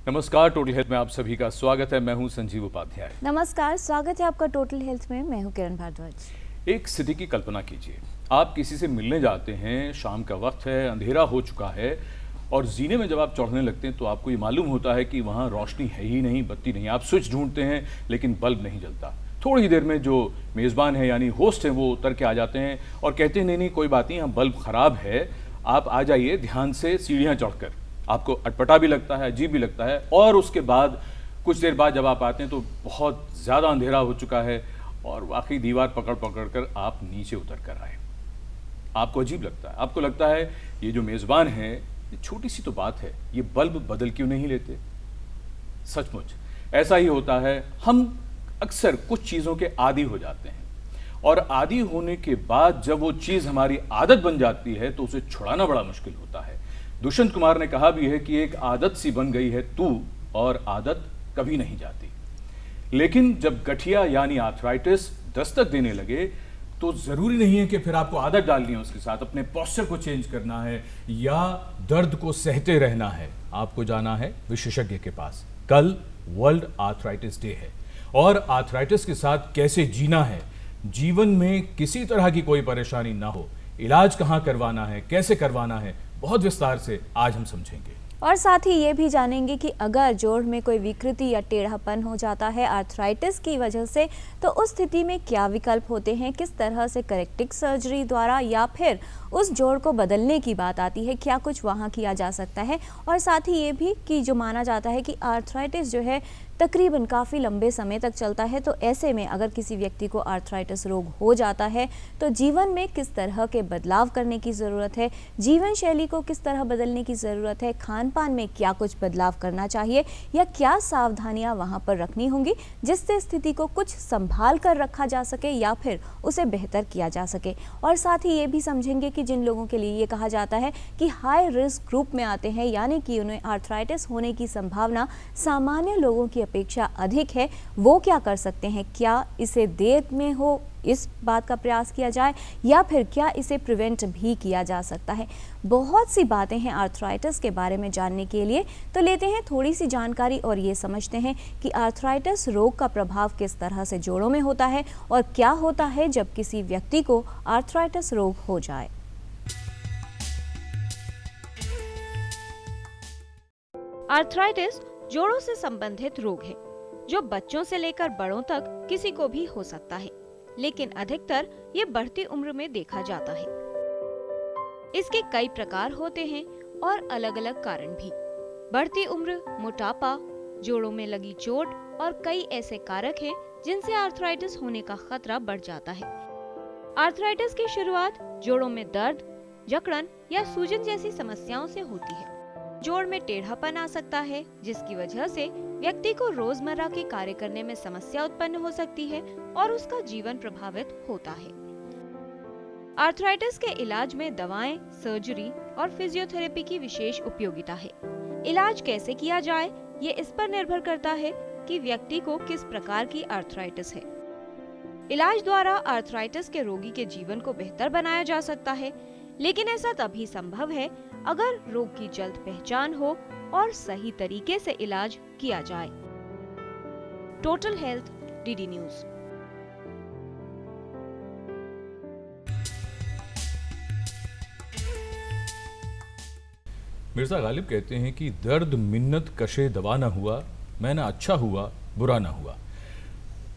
नमस्कार, total health में आप सभी का स्वागत है। मैं हूं संजीव उपाध्याय। नमस्कार, स्वागत है आपका टोटल हेल्थ में। मैं हूं किरण भारद्वाज। एक स्थिति की कल्पना कीजिए, आप किसी से मिलने जाते हैं, शाम का वक्त है, अंधेरा हो चुका है और जीने में जब आप चढ़ने लगते हैं तो आपको ये मालूम होता है कि वहाँ रोशनी है ही नहीं, बत्ती नहीं। आप स्विच ढूंढते हैं लेकिन बल्ब नहीं जलता। थोड़ी देर में जो मेज़बान है यानी होस्ट है वो उतर के आ जाते हैं और कहते हैं नहीं कोई बात नहीं, यहाँ बल्ब ख़राब है, आप आ जाइए ध्यान से सीढ़ियाँ चढ़कर। आपको अटपटा भी लगता है, अजीब भी लगता है और उसके बाद कुछ देर बाद जब आप आते हैं तो बहुत ज़्यादा अंधेरा हो चुका है और वाकई दीवार पकड़ पकड़ कर आप नीचे उतर कर आए। आपको अजीब लगता है, आपको लगता है ये जो मेज़बान है, ये छोटी सी तो बात है, ये बल्ब बदल क्यों नहीं लेते। सचमुच ऐसा ही होता है। हम अक्सर कुछ चीज़ों के आदी हो जाते हैं और आदी होने के बाद जब वो चीज़ हमारी आदत बन जाती है तो उसे छुड़ाना बड़ा मुश्किल होता है। दुष्यंत कुमार ने कहा भी है कि एक आदत सी बन गई है तू, और आदत कभी नहीं जाती। लेकिन जब गठिया यानी आर्थराइटिस दस्तक देने लगे तो जरूरी नहीं है कि फिर आपको आदत डालनी है उसके साथ, अपने पोस्चर को चेंज करना है या दर्द को सहते रहना है। आपको जाना है विशेषज्ञ के पास। कल वर्ल्ड आर्थराइटिस डे है और आर्थराइटिस के साथ कैसे जीना है, जीवन में किसी तरह की कोई परेशानी ना हो, इलाज कहाँ करवाना है, कैसे करवाना है, बहुत विस्तार से आज हम समझेंगे। और साथ ही ये भी जानेंगे कि अगर जोड़ में कोई विकृति या टेढ़ापन हो जाता है आर्थराइटिस की वजह से, तो उस स्थिति में क्या विकल्प होते हैं, किस तरह से करेक्टिव सर्जरी द्वारा या फिर उस जोड़ को बदलने की बात आती है, क्या कुछ वहाँ किया जा सकता है। और साथ ही ये भी कि जो माना जाता है कि आर्थराइटिस जो है तकरीबन काफ़ी लंबे समय तक चलता है, तो ऐसे में अगर किसी व्यक्ति को आर्थराइटिस रोग हो जाता है तो जीवन में किस तरह के बदलाव करने की ज़रूरत है, जीवन शैली को किस तरह बदलने की ज़रूरत है, खान पान में क्या कुछ बदलाव करना चाहिए या क्या सावधानियां वहां पर रखनी होंगी जिससे स्थिति को कुछ संभाल कर रखा जा सके या फिर उसे बेहतर किया जा सके। और साथ ही ये भी समझेंगे कि जिन लोगों के लिए ये कहा जाता है कि हाई रिस्क ग्रुप में आते हैं, यानी कि उन्हें आर्थराइटिस होने की संभावना सामान्य लोगों की अपेक्षा अधिक है, वो क्या कर सकते हैं। क्या इसे देर में हो इस बात का प्रयास किया जाए या फिर क्या इसे प्रिवेंट भी किया जा सकता है। बहुत सी बातें हैं आर्थराइटिस के बारे में जानने के लिए, तो लेते हैं थोड़ी सी जानकारी और ये समझते हैं कि आर्थराइटिस रोग का प्रभाव किस तरह से जोड़ों में होता है और क्या होता है जब किसी व्यक्ति को आर्थराइटिस रोग हो जाए। आर्थराइटिस जोड़ों से संबंधित रोग है जो बच्चों से लेकर बड़ों तक किसी को भी हो सकता है, लेकिन अधिकतर ये बढ़ती उम्र में देखा जाता है। इसके कई प्रकार होते हैं और अलग अलग कारण भी। बढ़ती उम्र, मोटापा, जोड़ों में लगी चोट और कई ऐसे कारक हैं जिनसे आर्थराइटिस होने का खतरा बढ़ जाता है। आर्थराइटिस की शुरुआत जोड़ों में दर्द, जकड़न या सूजन जैसी समस्याओं से होती है। जोड़ में टेढ़ापन आ सकता है जिसकी वजह से व्यक्ति को रोजमर्रा के कार्य करने में समस्या उत्पन्न हो सकती है और उसका जीवन प्रभावित होता है। आर्थराइटिस के इलाज में दवाएं, सर्जरी और फिजियोथेरेपी की विशेष उपयोगिता है। इलाज कैसे किया जाए ये इस पर निर्भर करता है कि व्यक्ति को किस प्रकार की आर्थराइटिस है। इलाज द्वारा आर्थराइटिस के रोगी के जीवन को बेहतर बनाया जा सकता है, लेकिन ऐसा तभी संभव है अगर रोग की जल्द पहचान हो और सही तरीके से इलाज किया जाए। Total health DD news. Mirza Ghalib कहते हैं कि दर्द मिन्नत कशे दवा ना हुआ, मैं ना अच्छा हुआ बुरा ना हुआ।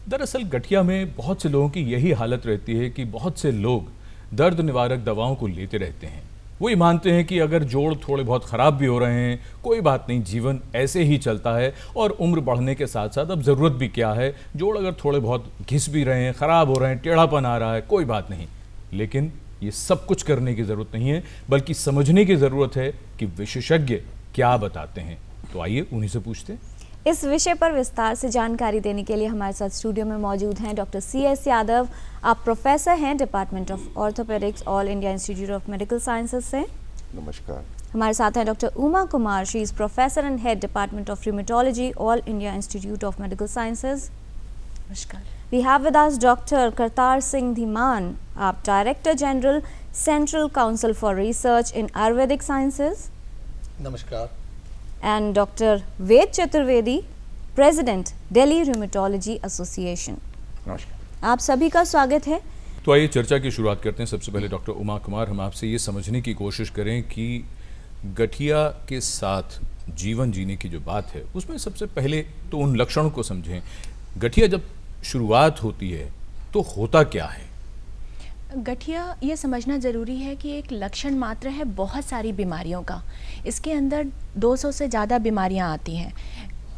दरअसल गठिया में बहुत से लोगों की यही हालत रहती है कि बहुत से लोग दर्द निवारक दवाओं को लेते रहते हैं। वो ये मानते हैं कि अगर जोड़ थोड़े बहुत ख़राब भी हो रहे हैं, कोई बात नहीं, जीवन ऐसे ही चलता है और उम्र बढ़ने के साथ साथ अब ज़रूरत भी क्या है, जोड़ अगर थोड़े बहुत घिस भी रहे हैं, ख़राब हो रहे हैं, टेढ़ापन आ रहा है, कोई बात नहीं। लेकिन ये सब कुछ करने की ज़रूरत नहीं है, बल्कि समझने की ज़रूरत है कि विशेषज्ञ क्या बताते हैं। तो आइए उन्हीं से पूछते हैं। इस विषय पर विस्तार से जानकारी देने के लिए हमारे साथ स्टूडियो में मौजूद हैं डॉक्टर CS यादव। आप प्रोफेसर हैं department of orthopaedics, all India institute of medical sciences से। नमस्कार। हमारे साथ हैं doctor Uma Kumar, she is professor and head department of rheumatology, all India institute of medical sciences. नमस्कार। We have with us doctor Kartar Singh Dhiman, आप director general, central council for research in Ayurvedic sciences. नमस्कार। and Dr. Ved Chaturvedi, President, Delhi Rheumatology Association. नमस्कार। आप सभी का स्वागत है। तो आइए चर्चा की शुरुआत करते हैं। सबसे पहले डॉक्टर उमा कुमार, हम आपसे ये समझने की कोशिश करें कि गठिया के साथ जीवन जीने की जो बात है उसमें सबसे पहले तो उन लक्षणों को समझें। गठिया जब शुरुआत होती है तो होता क्या है? गठिया ये समझना ज़रूरी है कि एक लक्षण मात्र है बहुत सारी बीमारियों का। इसके अंदर 200 से ज़्यादा बीमारियां आती हैं,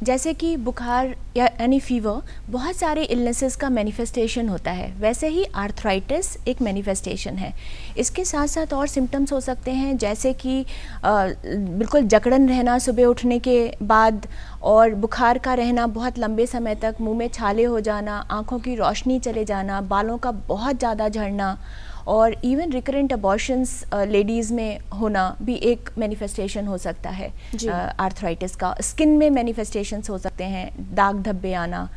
जैसे कि बुखार या यानी फीवर बहुत सारे इलनेसेस का मैनिफेस्टेशन होता है। वैसे ही आर्थराइटिस एक मैनिफेस्टेशन है। इसके साथ साथ और सिम्टम्स हो सकते हैं, जैसे कि बिल्कुल जकड़न रहना सुबह उठने के बाद, और बुखार का रहना बहुत लंबे समय तक, मुंह में छाले हो जाना, आँखों की रोशनी चले जाना, बालों का बहुत ज़्यादा झड़ना, और इवन रिकरेंट अबॉर्शंस लेडीज़ में होना भी एक मैनिफेस्टेशन हो सकता है आर्थराइटिस का। स्किन में मैनिफेस्टेशंस हो सकते हैं, दाग धब्बे आना।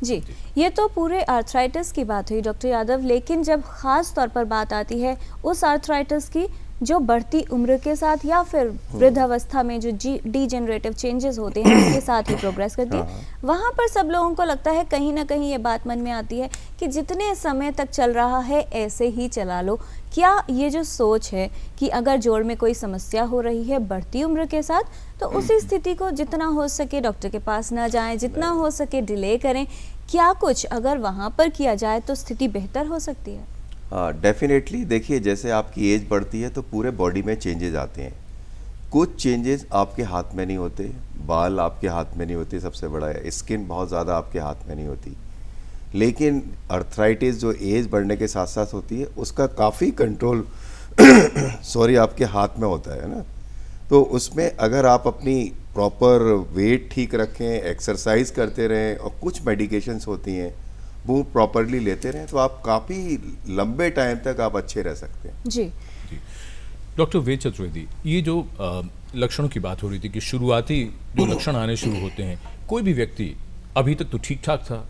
जी, ये तो पूरे आर्थराइटिस की बात हुई डॉक्टर यादव, लेकिन जब ख़ास तौर पर बात आती है उस आर्थराइटिस की जो बढ़ती उम्र के साथ या फिर वृद्धावस्था में जो डीजेनरेटिव चेंजेस होते हैं उसके साथ ही प्रोग्रेस करती है, वहाँ पर सब लोगों को लगता है कहीं ना कहीं ये बात मन में आती है कि जितने समय तक चल रहा है ऐसे ही चला लो। क्या ये जो सोच है कि अगर जोड़ में कोई समस्या हो रही है बढ़ती उम्र के साथ, तो उसी स्थिति को जितना हो सके डॉक्टर के पास ना जाएं, जितना हो सके डिले करें, क्या कुछ अगर वहाँ पर किया जाए तो स्थिति बेहतर हो सकती है? डेफिनेटली देखिए, जैसे आपकी एज बढ़ती है तो पूरे बॉडी में चेंजेस आते हैं। कुछ चेंजेस आपके हाथ में नहीं होते, बाल आपके हाथ में नहीं होते, सबसे बड़ा है स्किन बहुत ज़्यादा आपके हाथ में नहीं होती। लेकिन अर्थराइटिस जो एज बढ़ने के साथ साथ होती है उसका काफ़ी कंट्रोल सॉरी आपके हाथ में होता है ना। तो उसमें अगर आप अपनी प्रॉपर वेट ठीक रखें, एक्सरसाइज करते रहें और कुछ मेडिकेशंस होती हैं वो प्रॉपरली लेते रहें, तो आप काफ़ी लंबे टाइम तक आप अच्छे रह सकते हैं। जी डॉक्टर वेद चतुर्वेदी, ये जो लक्षणों की बात हो रही थी कि शुरुआती जो लक्षण आने शुरू होते हैं, कोई भी व्यक्ति अभी तक तो ठीक ठाक था,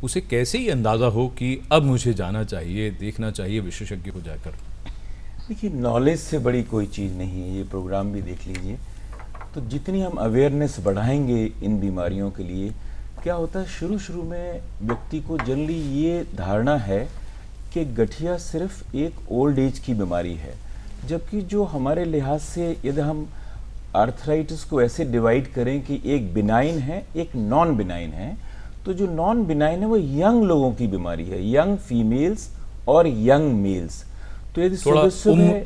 उसे कैसे ही अंदाज़ा हो कि अब मुझे जाना चाहिए, देखना चाहिए विशेषज्ञ को जाकर? देखिए, नॉलेज से बड़ी कोई चीज़ नहीं है। ये प्रोग्राम भी देख लीजिए, तो जितनी हम अवेयरनेस बढ़ाएंगे इन बीमारियों के लिए, क्या होता है शुरू में व्यक्ति को जनरली ये धारणा है कि गठिया सिर्फ एक ओल्ड एज की बीमारी है, जबकि जो हमारे लिहाज से यदि हम आर्थराइटिस को ऐसे डिवाइड करें कि एक बिनाइन है, एक नॉन बिनाइन है, तो जो नॉन बिनाइन है वो यंग लोगों की बीमारी है, यंग फीमेल्स और यंग मेल्स। तो यदि थोड़ा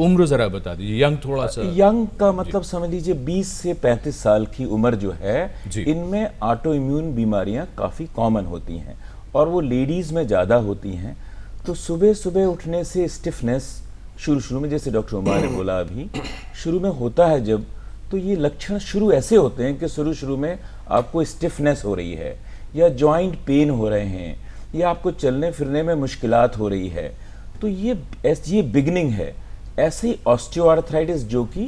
उम्र जरा बता दीजिए, यंग थोड़ा सा। यंग का मतलब समझ लीजिए 20 से 35 साल की उम्र जो है, इनमें ऑटो इम्यून बीमारियां काफ़ी कॉमन होती हैं और वो लेडीज़ में ज़्यादा होती हैं। तो सुबह सुबह उठने से स्टिफनेस शुरू में, जैसे डॉक्टर उमा ने बोला अभी, शुरू में होता है जब, तो ये लक्षण शुरू ऐसे होते हैं कि शुरू में आपको स्टिफनेस हो रही है या जॉइंट पेन हो रहे हैं या आपको चलने फिरने में मुश्किलात हो रही है, तो ये बिगनिंग है। ऐसे ही ऑस्टियोआर्थराइटिस जो कि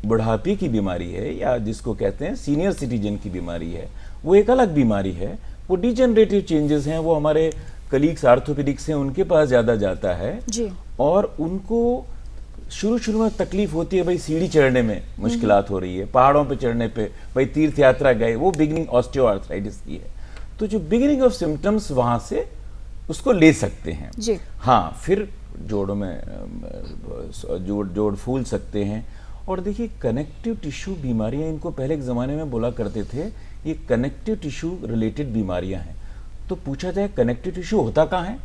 बुढ़ापे की बीमारी है या जिसको कहते हैं सीनियर सिटीजन की बीमारी है, वो एक अलग बीमारी है। वो डिजेनरेटिव चेंजेस हैं, वो हमारे कलीग्स आर्थोपेडिक्स हैं उनके पास ज़्यादा जाता है जी। और उनको शुरू में तकलीफ होती है, भाई सीढ़ी चढ़ने में मुश्किलात हो रही है, पहाड़ों पे चढ़ने पे, भाई तीर्थ यात्रा गए, वो बिगनिंग ऑस्टियोआर्थराइटिस की है। तो जो बिगनिंग ऑफ सिम्टम्स वहाँ से उसको ले सकते हैं जी। हाँ, फिर जोड़ों में जोड़ फूल सकते हैं। और देखिए, कनेक्टिव टिश्यू बीमारियां, इनको पहले के ज़माने में बोला करते थे ये कनेक्टिव टिश्यू रिलेटेड बीमारियां हैं। तो पूछा जाए कनेक्टिव टिश्यू होता कहाँ है?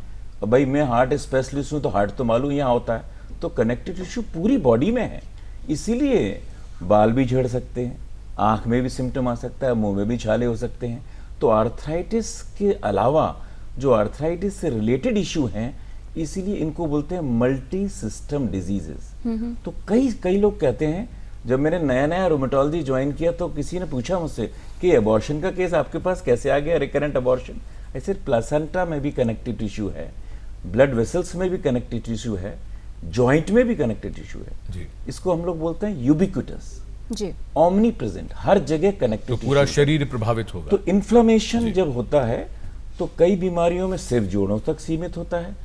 अब भाई मैं हार्ट स्पेशलिस्ट हूँ तो हार्ट तो मालूम यहाँ होता है, तो कनेक्टिव टिश्यू पूरी बॉडी में है। इसीलिए बाल भी झड़ सकते हैं, आँख में भी सिम्टम आ सकता है, मुँह में भी छाले हो सकते हैं। तो आर्थराइटिस के अलावा जो आर्थराइटिस से रिलेटेड इशू हैं, इसीलिए इनको बोलते हैं मल्टी सिस्टम डिजीजेस। तो कई लोग कहते हैं, जब मैंने नया रोमेटोलॉजी ज्वाइन किया तो किसी ने पूछा मुझसे कि अबॉर्शन का केस आपके पास कैसे आ गया, रिकरेंट अबॉर्शन। ऐसे प्लासेंटा में भी कनेक्टिव टिश्यू है, ब्लड वेसल्स में भी कनेक्टिव टिश्यू है, जॉइंट में भी कनेक्टिव टिश्यू है जी। इसको हम लोग बोलते हैं यूबिक्विटस जी, ओमनी प्रेजेंट, हर जगह कनेक्टिव, तो पूरा शरीर प्रभावित होगा। तो इन्फ्लेमेशन जब होता है तो कई बीमारियों में सिर्फ जोड़ों तक सीमित होता है,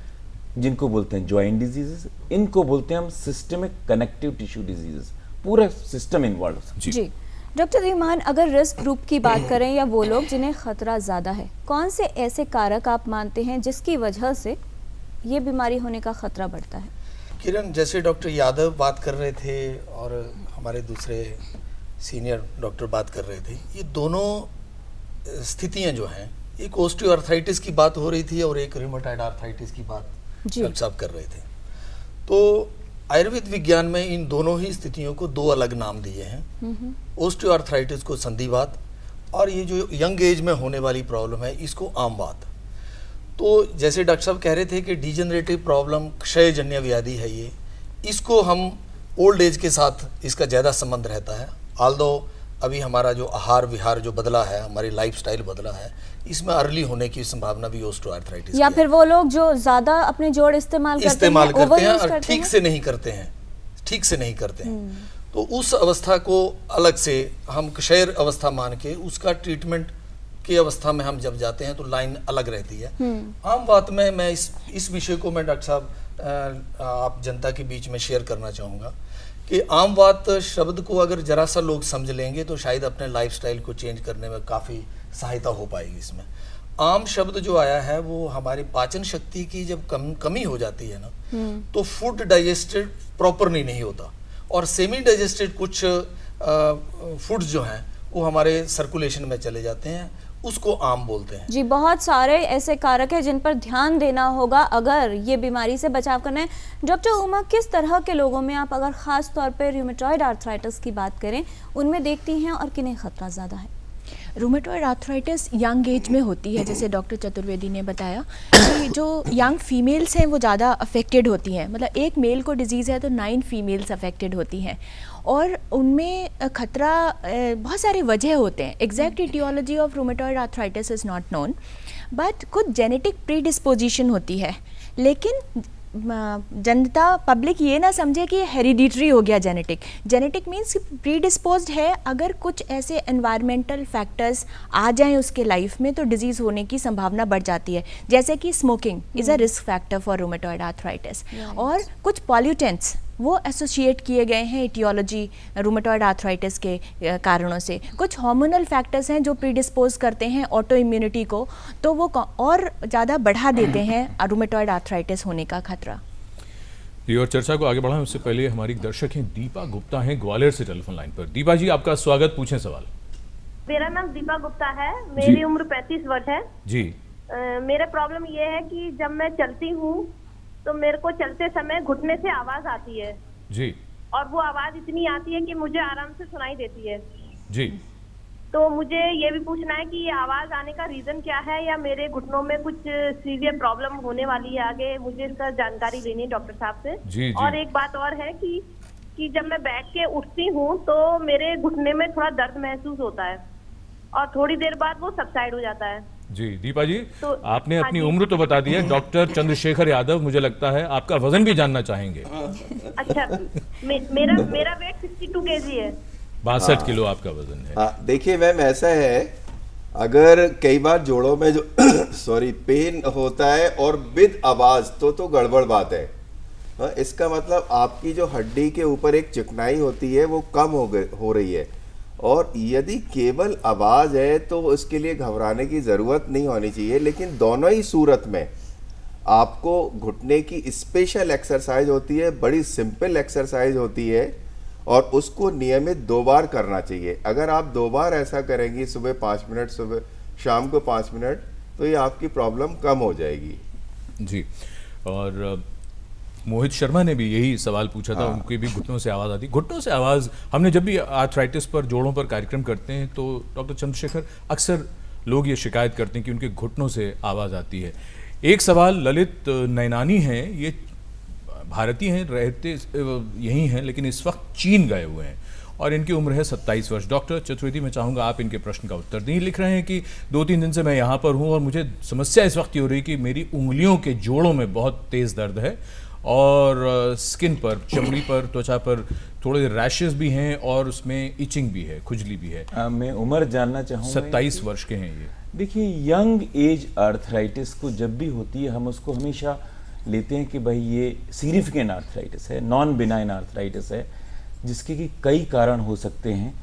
जिनको बोलते हैं जॉइंट डिजीजेस। इनको बोलते हैं हम सिस्टमिक कनेक्टिव टिश्यू डिजीजेस, पूरा सिस्टम इन्वॉल्व जी। डॉक्टर ईमान, अगर रिस्क ग्रुप की बात करें या वो लोग जिन्हें खतरा ज़्यादा है, कौन से ऐसे कारक आप मानते हैं जिसकी वजह से ये बीमारी होने का खतरा बढ़ता है? किरण, जैसे डॉक्टर यादव बात कर रहे थे और हमारे दूसरे सीनियर डॉक्टर बात कर रहे थे, ये दोनों स्थितियां जो हैं, एक ऑस्टियोआर्थराइटिस की बात हो रही थी और एक रियोमेटॉइड आर्थराइटिस की बात डॉक्टर साहब कर रहे थे। तो आयुर्वेद विज्ञान में इन दोनों ही स्थितियों को दो अलग नाम दिए हैं। ऑस्टियोआर्थराइटिस को संधिवात और ये जो यंग एज में होने वाली प्रॉब्लम है इसको आमवात। तो जैसे डॉक्टर साहब कह रहे थे कि डिजेनरेटिव प्रॉब्लम क्षयजन्य व्याधि है ये, इसको हम ओल्ड एज के साथ इसका ज़्यादा संबंध रहता है। ऑल्दो अभी हमारा जो आहार विहार जो बदला है, हमारी लाइफस्टाइल बदला है, इसमें अर्ली होने की संभावना भी ऑस्टियोआर्थराइटिस या फिर वो लोग जो ज़्यादा अपने जोड़ इस्तेमाल करते हैं और ठीक से नहीं करते हैं, तो उस अवस्था को अलग से हम क्षय अवस्था मान के उसका ट्रीटमेंट की अवस्था में हम जब जाते हैं तो लाइन अलग रहती है। आम बात में मैं इस विषय को मैं डॉक्टर साहब आप जनता के बीच में शेयर करना चाहूँगा कि आम बात शब्द को अगर जरा सा लोग समझ लेंगे तो शायद अपने लाइफस्टाइल को चेंज करने में काफ़ी सहायता हो पाएगी। इसमें आम शब्द जो आया है वो हमारी पाचन शक्ति की जब कमी हो जाती है ना, तो फूड डाइजेस्टेड प्रॉपरली नहीं होता और सेमी डाइजेस्टेड कुछ फूड्स जो हैं वो हमारे सर्कुलेशन में चले जाते हैं, उसको आम बोलते हैं। जी, बहुत सारे ऐसे कारक हैं जिन पर ध्यान देना होगा अगर ये बीमारी से बचाव करना है। डॉक्टर उमा, किस तरह के लोगों में आप अगर ख़ास तौर पर रूमेटॉइड आर्थराइटिस की बात करें उनमें देखती हैं और किन्हें खतरा ज़्यादा है? रूमेटॉइड आर्थराइटिस यंग एज में होती है, जैसे डॉक्टर चतुर्वेदी ने बताया कि जो यंग फीमेल्स हैं वो ज़्यादा अफेक्टेड होती हैं। मतलब एक मेल को डिजीज़ है तो 9 फीमेल्स अफेक्टेड होती हैं और उनमें खतरा बहुत सारे वजह होते हैं। Exact aetiology of rheumatoid arthritis is not known, but कुछ जेनेटिक प्रीडिस्पोजिशन होती है। लेकिन जनता पब्लिक ये ना समझे कि हेरिडिटरी हो गया। जेनेटिक मीन्स प्रीडिस्पोज्ड है। अगर कुछ ऐसे एनवायरमेंटल फैक्टर्स आ जाएं उसके लाइफ में तो डिजीज़ होने की संभावना बढ़ जाती है, जैसे कि smoking is a risk factor for rheumatoid arthritis. और कुछ पॉल्यूटेंट्स वो एसोसिएट किए गए हैं इटियोलॉजी रूमेटॉइड आर्थराइटिस के कारणों से। कुछ हार्मोनल फैक्टर्स हैं जो प्रीडिस्पोज करते हैं ऑटो इम्यूनिटी को, तो वो और ज़्यादा बढ़ा देते हैं रूमेटॉइड आर्थराइटिस होने का खतरा। ये और चर्चा को आगे बढ़ाएं उससे पहले हमारी दर्शक हैं दीपा गुप्ता हैं ग्वालियर से टेलीफोन लाइन पर। दीपा जी, आपका स्वागत, पूछें सवाल। मेरा नाम दीपा गुप्ता है, मेरी उम्र 35 वर्ष है जी। मेरा प्रॉब्लम ये है कि जब मैं चलती हूँ तो मेरे को चलते समय घुटने से आवाज आती है जी, और वो आवाज इतनी आती है कि मुझे आराम से सुनाई देती है जी। तो मुझे ये भी पूछना है कि ये आवाज आने का रीजन क्या है, या मेरे घुटनों में कुछ सीवियर प्रॉब्लम होने वाली है आगे, मुझे इसका जानकारी लेनी है डॉक्टर साहब से। जी। और एक बात और है कि जब मैं बैठ के उठती हूँ तो मेरे घुटने में थोड़ा दर्द महसूस होता है और थोड़ी देर बाद वो सबसाइड हो जाता है। जी दीपा जी, तो आपने अपनी उम्र तो बता दी है। डॉक्टर चंद्रशेखर यादव मुझे लगता है आपका वजन भी जानना चाहेंगे। अच्छा, मेरा वेट 62 kg है। 62 किलो आपका वजन है। देखिए मैम, ऐसा है अगर कई बार जोड़ों में जो पेन होता है और विद आवाज तो गड़बड़ बात है। इसका मतलब आपकी जो हड्डी के ऊपर एक चिकनाई होती है वो कम हो रही है, और यदि केवल आवाज़ है तो उसके लिए घबराने की ज़रूरत नहीं होनी चाहिए। लेकिन दोनों ही सूरत में आपको घुटने की स्पेशल एक्सरसाइज होती है, बड़ी सिंपल एक्सरसाइज होती है, और उसको नियमित 2 बार करना चाहिए। अगर आप 2 बार ऐसा करेंगी, सुबह 5 मिनट, सुबह शाम को 5 मिनट, तो ये आपकी प्रॉब्लम कम हो जाएगी। जी। और मोहित शर्मा ने भी यही सवाल पूछा था, उनकी भी घुटनों से आवाज़ आती। घुटनों से आवाज़, हमने जब भी आर्थराइटिस पर, जोड़ों पर कार्यक्रम करते हैं तो डॉक्टर चंद्रशेखर, अक्सर लोग ये शिकायत करते हैं कि उनके घुटनों से आवाज़ आती है। एक सवाल ललित नैनानी हैं, ये भारतीय हैं, रहते यहीं हैं लेकिन इस वक्त चीन गए हुए हैं और इनकी उम्र है 27 वर्ष। डॉक्टर चतुर्वेदी, मैं चाहूँगा आप इनके प्रश्न का उत्तर दें। लिख रहे हैं कि 2-3 दिन से मैं यहाँ पर हूँ और मुझे समस्या इस वक्त ये हो रही कि मेरी उंगलियों के जोड़ों में बहुत तेज़ दर्द है और स्किन पर, चमड़ी पर, त्वचा पर थोड़े रैशेस भी हैं और उसमें इचिंग भी है, खुजली भी है। मैं उम्र जानना चाहूँगा। 27 वर्ष के हैं ये। देखिए, यंग एज आर्थराइटिस को जब भी होती है हम उसको हमेशा लेते हैं कि भाई ये सिग्निफिकेंट आर्थराइटिस है, नॉन बिनाइन आर्थराइटिस है, जिसके कि कई कारण हो सकते हैं।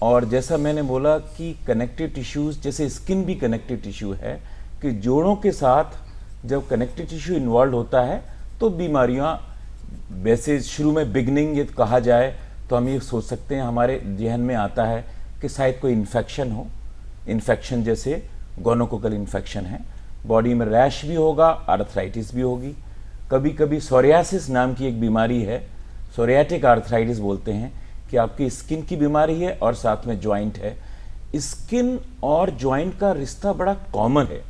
और जैसा मैंने बोला कि कनेक्टिव टिश्यूज, जैसे स्किन भी कनेक्टिव टिश्यू है, कि जोड़ों के साथ जब कनेक्टिव टिश्यू इन्वॉल्व होता है तो बीमारियां, वैसे शुरू में बिगनिंग ये कहा जाए तो हम ये सोच सकते हैं, हमारे जहन में आता है कि शायद कोई इन्फेक्शन हो, इन्फेक्शन जैसे गोनोकोकल इन्फेक्शन है, बॉडी में रैश भी होगा, आर्थराइटिस भी होगी, कभी कभी सोरियासिस नाम की एक बीमारी है, सोरियाटिक आर्थराइटिस बोलते हैं, कि आपकी स्किन की बीमारी है और साथ में जॉइंट है। स्किन और जॉइंट का रिश्ता बड़ा कॉमन है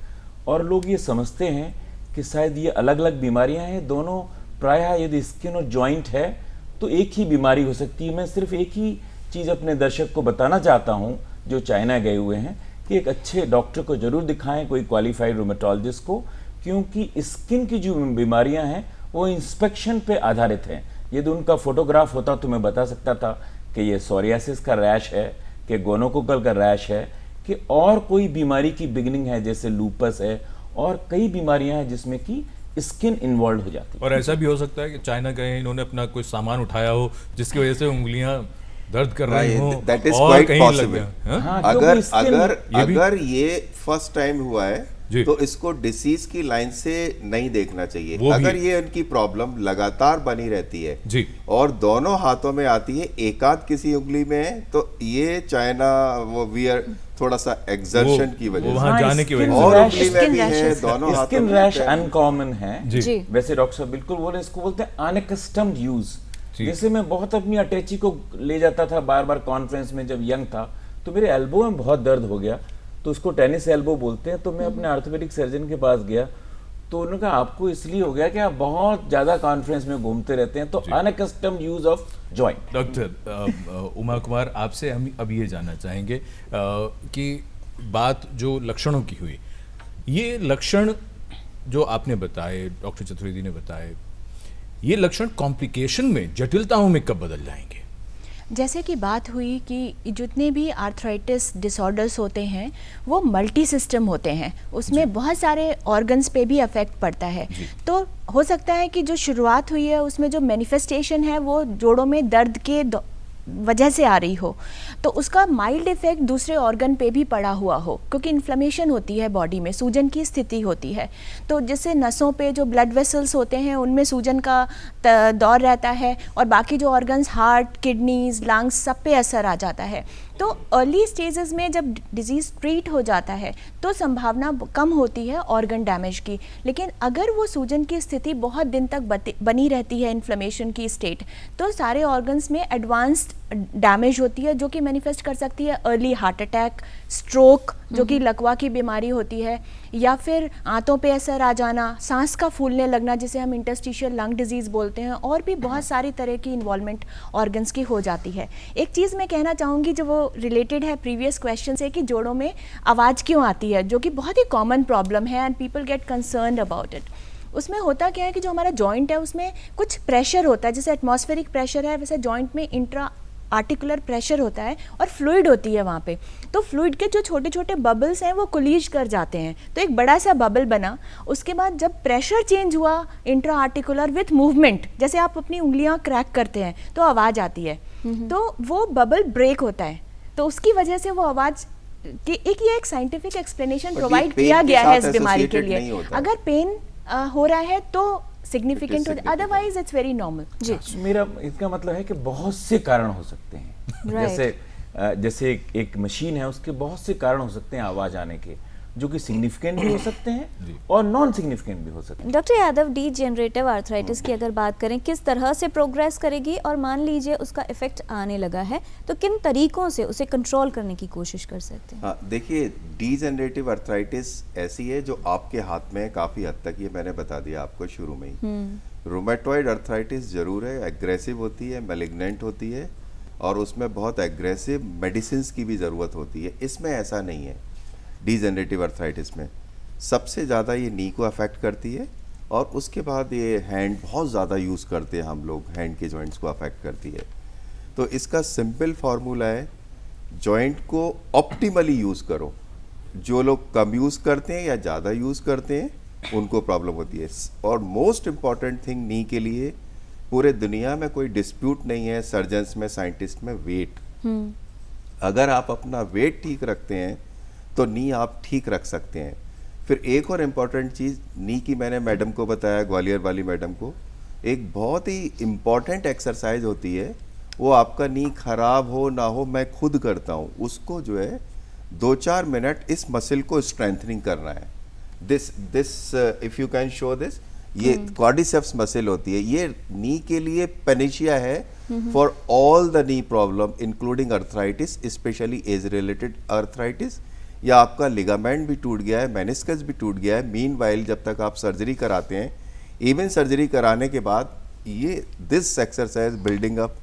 और लोग ये समझते हैं कि शायद ये अलग अलग बीमारियां हैं, दोनों प्रायः यदि स्किन और जॉइंट है तो एक ही बीमारी हो सकती है। मैं सिर्फ एक ही चीज़ अपने दर्शक को बताना चाहता हूँ जो चाइना गए हुए हैं, कि एक अच्छे डॉक्टर को जरूर दिखाएं, कोई क्वालिफाइड रूमेटोलॉजिस्ट को, क्योंकि स्किन की जो बीमारियां हैं वो इंस्पेक्शन पे आधारित हैं। यदि उनका फोटोग्राफ होता तो मैं बता सकता था कि ये सोरियासिस का रैश है, कि गोनोकोकल का रैश है, कि और कोई बीमारी की बिगिनिंग है जैसे लूपस है, और कई बीमारियां हैं जिसमें कि स्किन इन्वॉल्व हो जाती है। और ऐसा भी हो सकता है कि चाइना गए, इन्होंने अपना कोई सामान उठाया हो जिसकी वजह से उंगलियां दर्द कर रही हो That is और quite कहीं लग possible. गया। हाँ, अगर क्योंकि skin- अगर ये फर्स्ट टाइम हुआ है जी। तो इसको डिसीज की लाइन से नहीं देखना चाहिए। वो भी- अगर ये उनकी प्रॉब्लम लगातार बनी रहती है जी। और दोनों हाथों में आती है, एकाध किसी उंगली में है, तो ये चाइना वो वियर थोड़ा सा एक्सर्शन की वजह से, वहाँ जाने की skin वजह और rash- उंगली में skin भी है, rashes। दोनों हाथों स्किन में रैश होता है। अनकॉमन है जी। जी। वैसे डॉक्टर साहब बिल्कुल बोले, इसको बोलते हैं अनकस्टम्ड यूज। जी। जैसे मैं बहुत अपनी अटैची को ले जाता था बार बार कॉन्फ्रेंस में जब यंग था, तो मेरे एल्बो में बहुत दर्द हो गया, तो उसको टेनिस एल्बो बोलते हैं। तो मैं अपने ऑर्थोपेडिक सर्जन के पास गया, तो उन्होंने कहा आपको इसलिए हो गया कि आप बहुत ज्यादा कॉन्फ्रेंस में घूमते रहते हैं, तो unaccustomed use of joint. Doctor Uma Kumar, आपसे हम अब ये जानना चाहेंगे कि बात जो लक्षणों की हुई, ये लक्षण जो आपने बताए, डॉक्टर चतुर्वेदी ने बताए, ये लक्षण कॉम्प्लिकेशन में, जटिलताओं में कब बदल जाएंगे? जैसे कि बात हुई कि जितने भी आर्थराइटिस डिसऑर्डर्स होते हैं वो मल्टी सिस्टम होते हैं, उसमें बहुत सारे ऑर्गन्स पे भी अफेक्ट पड़ता है। तो हो सकता है कि जो शुरुआत हुई है उसमें जो मैनिफेस्टेशन है वो जोड़ों में दर्द के वजह से आ रही हो, तो उसका माइल्ड इफेक्ट दूसरे ऑर्गन पे भी पड़ा हुआ हो, क्योंकि इन्फ्लेमेशन होती है बॉडी में, सूजन की स्थिति होती है, तो जिससे नसों पे जो ब्लड वेसल्स होते हैं उनमें सूजन का दौर रहता है, और बाकी जो ऑर्गन्स हार्ट, किडनीज, लंग्स, सब पे असर आ जाता है। तो अर्ली स्टेजेस में जब डिजीज़ ट्रीट हो जाता है तो संभावना कम होती है ऑर्गन डैमेज की, लेकिन अगर वो सूजन की स्थिति बहुत दिन तक बनी रहती है, इन्फ्लेमेशन की स्टेट, तो सारे ऑर्गन्स में एडवांस्ड डैमेज होती है, जो कि मैनिफेस्ट कर सकती है अर्ली हार्ट अटैक, स्ट्रोक जो कि लकवा की बीमारी होती है, या फिर आंतों पे असर आ जाना, सांस का फूलने लगना जिसे हम इंटरस्टिशियल लंग डिजीज़ बोलते हैं, और भी बहुत सारी तरह की इन्वॉल्वमेंट ऑर्गन्स की हो जाती है। एक चीज़ मैं कहना चाहूँगी जो वो रिलेटेड है प्रीवियस क्वेश्चन से, कि जोड़ों में आवाज़ क्यों आती है, जो कि बहुत ही कॉमन प्रॉब्लम है and people get concerned about it. उसमें होता क्या है कि जो हमारा जॉइंट है उसमें कुछ प्रेशर होता है, जैसे एटमॉस्फेरिक प्रेशर है वैसे जॉइंट में इंट्रा आर्टिकुलर प्रेशर होता है और फ्लूइड होती है वहाँ पे, तो फ्लूइड के जो छोटे छोटे बबल्स हैं वो कोलीज कर जाते हैं, तो एक बड़ा सा बबल बना, उसके बाद जब प्रेशर चेंज हुआ इंट्रा आर्टिकुलर विथ मूवमेंट, जैसे आप अपनी उंगलियाँ क्रैक करते हैं तो आवाज़ आती है, तो वो बबल ब्रेक होता है, तो उसकी वजह से वो आवाज़ कि एक साइंटिफिक एक्सप्लेनेशन प्रोवाइड किया गया है इस बीमारी के लिए। अगर पेन हो रहा है तो significant, otherwise it's very normal. जी, मेरा इसका मतलब है कि बहुत से कारण हो सकते हैं। जैसे एक मशीन है, उसके बहुत से कारण हो सकते हैं आवाज आने के, जो कि सिग्निफिकेंट भी हो सकते हैं और नॉन सिग्निफिकेंट भी हो सकते हैं। डॉक्टर यादव, डीजेनरेटिव आर्थराइटिस की अगर बात करें, किस तरह से प्रोग्रेस करेगी, और मान लीजिए उसका इफेक्ट आने लगा है तो किन तरीकों से उसे कंट्रोल करने की कोशिश कर सकते हैं? हाँ, देखिए, डीजेनरेटिव आर्थराइटिस ऐसी है जो आपके हाथ में काफ़ी हद तक, ये मैंने बता दिया आपको शुरू में ही। रूमेटॉइड आर्थराइटिस जरूर है, एग्रेसिव होती है, मैलिग्नेंट होती है, और उसमें बहुत एग्रेसिव मेडिसिन की भी ज़रूरत होती है। इसमें ऐसा नहीं है। डीजेनरेटिव आर्थराइटिस में सबसे ज़्यादा ये नी को अफेक्ट करती है, और उसके बाद ये हैंड बहुत ज़्यादा यूज़ करते हैं हम लोग, हैंड के जॉइंट्स को अफेक्ट करती है। तो इसका सिंपल फार्मूला है, जॉइंट को ऑप्टिमली यूज़ करो। जो लोग कम यूज़ करते हैं या ज़्यादा यूज़ करते हैं उनको प्रॉब्लम होती है। और मोस्ट इम्पॉर्टेंट थिंग नी के लिए, पूरे दुनिया में कोई डिस्प्यूट नहीं है सर्जन्स में, साइंटिस्ट में, वेट। अगर आप अपना वेट ठीक रखते हैं तो नी आप ठीक रख सकते हैं। फिर एक और इम्पॉर्टेंट चीज़ नी की मैंने मैडम को बताया, ग्वालियर वाली मैडम को, एक बहुत ही इम्पॉर्टेंट एक्सरसाइज होती है, वो आपका नी खराब हो ना हो मैं खुद करता हूँ, उसको जो है 2-4 मिनट इस मसल को स्ट्रेंथनिंग करना है। This if you can show this, ये क्वाड्रिसेप्स मसल होती है, ये नी के लिए पेनिशिया है for all the knee problem including arthritis, specially age related arthritis, या आपका लिगामेंट भी टूट गया है, मेनिस्कस भी टूट गया है, मीनवाइल जब तक आप सर्जरी कराते हैं, इवन सर्जरी कराने के बाद ये this exercise building up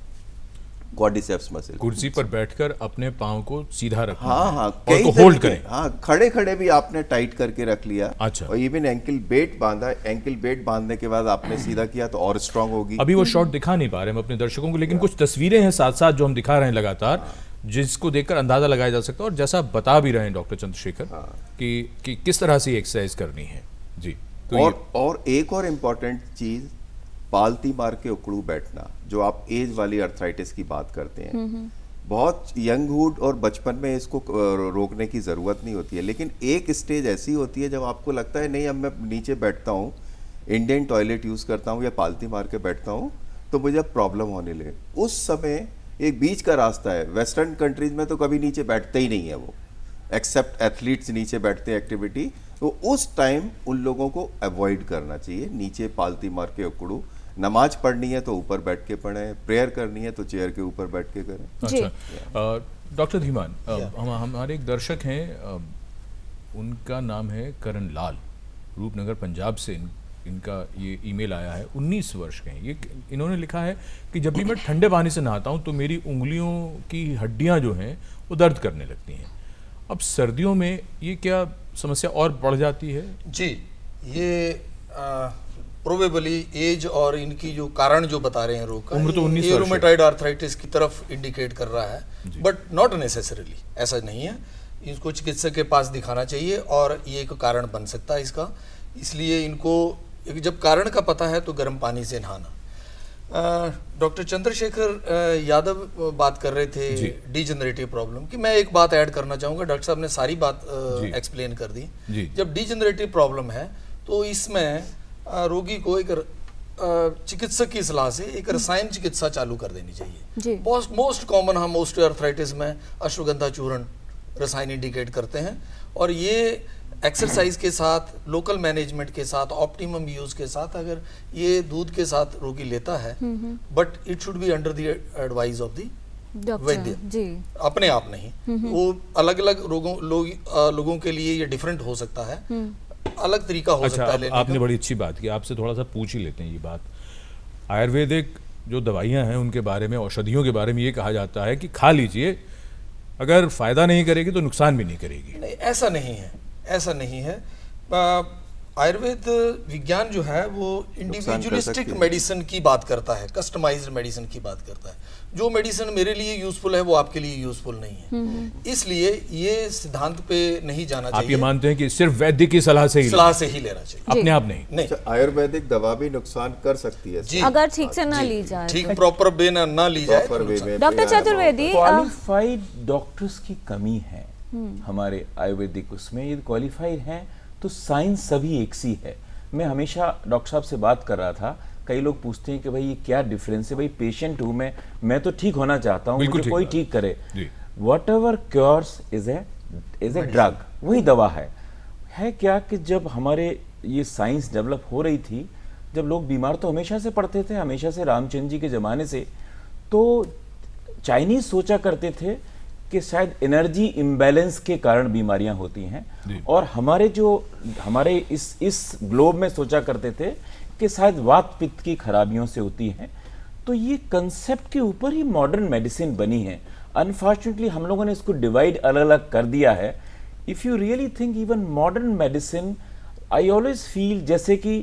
quadriceps muscle. कुर्सी पर बैठकर अपने पाँव को सीधा रखना हाँ है हाँ, और उसको होल्ड करें। हाँ, खड़े खड़े भी आपने टाइट करके रख लिया। अच्छा। और इवन एंकल बेल्ट बांधा, एंकल बेल्ट बांधने के बाद आपने सीधा किया तो और स्ट्रांग होगी। अभी वो शॉट दिखा नहीं पा रहे हम अपने दर्शकों को, लेकिन कुछ तस्वीरें हैं साथ साथ जो हम दिखा रहे हैं लगातार, जिसको देखकर अंदाजा लगाया जा सकता है, और जैसा आप बता भी रहे हैं डॉक्टर चंद्रशेखर कि किस तरह से एक्सरसाइज करनी है जी। तो और एक और इम्पॉर्टेंट चीज, पालती मार के उकड़ू बैठना, जो आप एज वाली अर्थराइटिस की बात करते हैं, बहुत यंगहुड और बचपन में इसको रोकने की ज़रूरत नहीं होती है, लेकिन एक स्टेज ऐसी होती है जब आपको लगता है नहीं अब मैं नीचे बैठता हूँ, इंडियन टॉयलेट यूज़ करता हूँ या पालती मार के बैठता हूँ तो मुझे अब प्रॉब्लम होने लगे। उस समय एक बीच का रास्ता है, वेस्टर्न कंट्रीज में तो कभी नीचे बैठते ही नहीं है वो, एक्सेप्ट एथलीट्स नीचे बैठते हैं एक्टिविटी, तो उस टाइम उन लोगों को अवॉइड करना चाहिए नीचे पालती मार के उकड़ू। नमाज पढ़नी है तो ऊपर बैठ के पढ़ें, प्रेयर करनी है तो चेयर के ऊपर बैठ के करें। अच्छा, डॉक्टर धीमान, हमारे एक दर्शक हैं, उनका नाम है करण लाल, रूपनगर पंजाब से इनका ये ईमेल आया है, 19 वर्ष के हैं ये। इन्होंने लिखा है कि जब भी मैं ठंडे पानी से नहाता हूँ तो मेरी उंगलियों की हड्डियाँ जो हैं वो दर्द करने लगती हैं। अब सर्दियों में ये क्या समस्या और बढ़ जाती है? जी, ये प्रोबेबली एज और इनकी जो कारण जो बता रहे हैं रोग का, उम्र तो 19 ये रूमेटॉइड आर्थराइटिस की तरफ इंडिकेट कर रहा है, बट नॉट नेसेसरीली, ऐसा नहीं है। इनको चिकित्सक के पास दिखाना चाहिए और ये एक कारण बन सकता है इसका, इसलिए इनको जब कारण का पता है तो गर्म पानी से नहाना। डॉक्टर चंद्रशेखर यादव बात कर रहे थे डीजनरेटिव प्रॉब्लम की, मैं एक बात ऐड करना चाहूँगा, डॉक्टर साहब ने सारी बात एक्सप्लेन कर दी। जब डीजनरेटिव प्रॉब्लम है तो इसमें रोगी को एक चिकित्सक की सलाह से एक रसायन चिकित्सा चालू कर देनी चाहिए। मोस्ट कॉमन हम ऑस्टियोआर्थराइटिस में अश्वगंधा चूर्ण रसायन इंडिकेट करते हैं, और ये एक्सरसाइज के साथ, लोकल मैनेजमेंट के साथ, ऑप्टिमम यूज के साथ अगर ये दूध के साथ रोगी लेता है, but it should be under the advice of the वैद्य, अपने आप नहीं। वो अलग अलग लोगों के लिए ये डिफरेंट हो सकता है, अलग तरीका हो सकता है लेने आपने बड़ी अच्छी बात की, आपसे थोड़ा सा पूछ ही लेते हैं ये बात। आयुर्वेदिक जो दवाइयाँ हैं उनके बारे में, औषधियों के बारे में ये कहा जाता है कि खा लीजिए, अगर फायदा नहीं करेगी तो नुकसान भी नहीं करेगी। नहीं, ऐसा नहीं है, ऐसा नहीं है। आयुर्वेद विज्ञान जो है वो इंडिविजुअलिस्टिक मेडिसिन की बात करता है, कस्टमाइज्ड मेडिसिन की बात करता है। जो मेडिसिन मेरे लिए यूजफुल है वो आपके लिए यूजफुल नहीं है, इसलिए ये सिद्धांत पे नहीं जाना चाहिए। आप ये मानते हैं कि सिर्फ वैद्य की सलाह से ही लेना चाहिए, अपने आप नहीं? आयुर्वेदिक दवा भी नुकसान कर सकती है अगर ठीक से ना ली जाए, ठीक प्रॉपर वे ना ली जाए। डॉक्टर चतुर्वेदी, क्वालिफाइड डॉक्टर्स की कमी है हमारे आयुर्वेदिक उसमें। यदि क्वालिफाइड हैं तो साइंस सभी एक सी है। मैं हमेशा डॉक्टर साहब से बात कर रहा था, कई लोग पूछते हैं कि भाई ये क्या डिफरेंस है, भाई पेशेंट हूँ मैं तो ठीक होना चाहता हूँ, मुझे कोई ठीक करे। Whatever cures is a drug, वही दवा है क्या कि जब हमारे ये साइंस डेवलप हो रही थी, जब लोग बीमार तो हमेशा से पड़ते थे, हमेशा से रामचंद्र जी के ज़माने से, तो चाइनीज सोचा करते थे कि शायद एनर्जी इम्बैलेंस के कारण बीमारियां होती हैं, और हमारे इस ग्लोब में सोचा करते थे कि शायद वात पित्त की खराबियों से होती हैं। तो ये कंसेप्ट के ऊपर ही मॉडर्न मेडिसिन बनी है। अनफॉर्चुनेटली हम लोगों ने इसको डिवाइड अलग अलग कर दिया है। If you really think even modern medicine, I always feel जैसे कि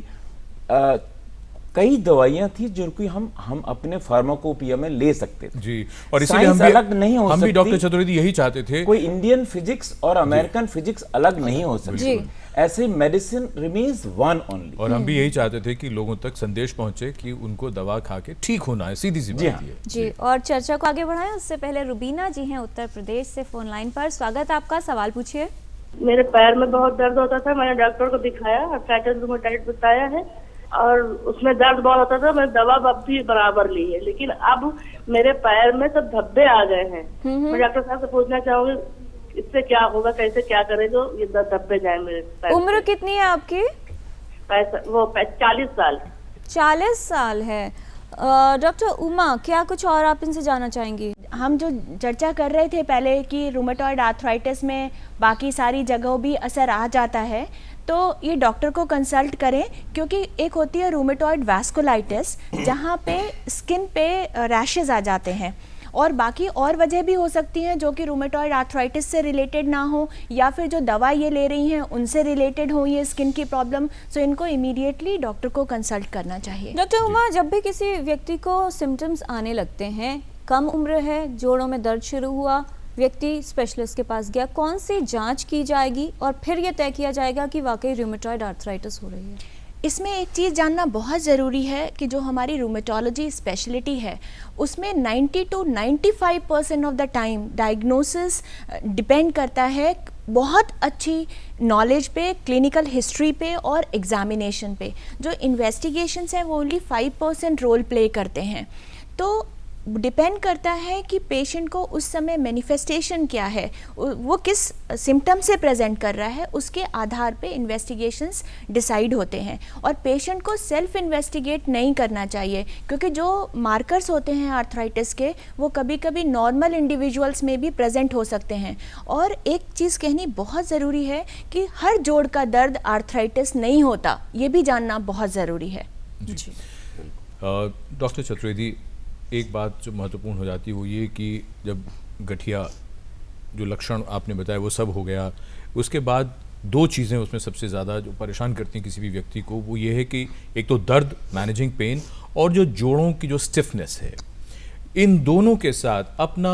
कई दवाइयां थी जिनको हम अपने फार्माकोपिया में ले सकते थे जी, और इसीलिए साइंस अलग नहीं हो हम भी सकती। डॉक्टर चतुर्वेदी यही चाहते थे, कोई इंडियन फिजिक्स और अमेरिकन फिजिक्स अलग नहीं हो सकती। जी। ऐसे मेडिसिन रिमेन्स वन ओनली। और हम भी यही चाहते थे कि लोगों तक संदेश पहुंचे कि उनको दवा खा के ठीक होना है, सीधी सी जी बात हाँ। ये। जी, और चर्चा को आगे बढ़ाएं उससे पहले रुबीना जी हैं उत्तर प्रदेश से फोन लाइन पर। स्वागत आपका, सवाल पूछिए। मेरे पैर में बहुत दर्द होता था, मैंने डॉक्टर को दिखाया, आर्थराइटिस रूमेटॉइड बताया है और उसमें दर्द बहुत होता था, मैंने दवा अब भी बराबर ली है, लेकिन अब मेरे पैर में सब धब्बे आ गए हैं। मैं डॉक्टर साहब से पूछना चाहूंगी इससे क्या होगा, कैसे क्या करे जो ये धब्बे जाए मेरे पैर। उम्र कितनी है आपकी? वो 40 साल। 40 साल है। डॉक्टर उमा, क्या कुछ और आप इनसे जानना चाहेंगी? हम जो चर्चा कर रहे थे पहले कि रूमेटॉइड आर्थराइटिस में बाकी सारी जगहों भी असर आ जाता है, तो ये डॉक्टर को कंसल्ट करें, क्योंकि एक होती है रूमेटॉइड वैस्कुलाइटिस जहाँ पे स्किन पे रैशेस आ जाते हैं, और बाकी और वजह भी हो सकती हैं जो कि रूमेटॉइड आर्थराइटिस से रिलेटेड ना हो, या फिर जो दवा ये ले रही हैं उनसे रिलेटेड हो ये स्किन की प्रॉब्लम। सो इनको इमीडिएटली डॉक्टर को कंसल्ट करना चाहिए। डॉक्टर उमा, जब भी किसी व्यक्ति को सिम्टम्स आने लगते हैं, कम उम्र है, जोड़ों में दर्द शुरू हुआ, व्यक्ति स्पेशलिस्ट के पास गया, कौन सी जांच की जाएगी और फिर ये तय किया जाएगा कि वाकई रूमेटॉइड आर्थराइटिस हो रही है? इसमें एक चीज़ जानना बहुत ज़रूरी है कि जो हमारी रूमेटोलॉजी स्पेशलिटी है उसमें 90 to 95% of the time diagnosis depend करता है बहुत अच्छी नॉलेज पे, क्लिनिकल हिस्ट्री पे और एग्जामिनेशन पे। जो इन्वेस्टिगेशंस हैं वो ओनली 5% रोल प्ले करते हैं। तो डिपेंड करता है कि पेशेंट को उस समय मैनिफेस्टेशन क्या है, वो किस सिम्टम से प्रेजेंट कर रहा है, उसके आधार पे इन्वेस्टिगेशंस डिसाइड होते हैं। और पेशेंट को सेल्फ इन्वेस्टिगेट नहीं करना चाहिए, क्योंकि जो मार्कर्स होते हैं आर्थराइटिस के वो कभी कभी नॉर्मल इंडिविजुअल्स में भी प्रेजेंट हो सकते हैं। और एक चीज़ कहनी बहुत ज़रूरी है कि हर जोड़ का दर्द आर्थराइटिस नहीं होता, ये भी जानना बहुत ज़रूरी है। जी। डॉक्टर चतुर्वेदी, एक बात जो महत्वपूर्ण हो जाती है वो ये कि जब गठिया जो लक्षण आपने बताया वो सब हो गया, उसके बाद दो चीज़ें उसमें सबसे ज़्यादा जो परेशान करती हैं किसी भी व्यक्ति को, वो ये है कि एक तो दर्द, मैनेजिंग पेन, और जो जोड़ों की जो स्टिफनेस है। इन दोनों के साथ अपना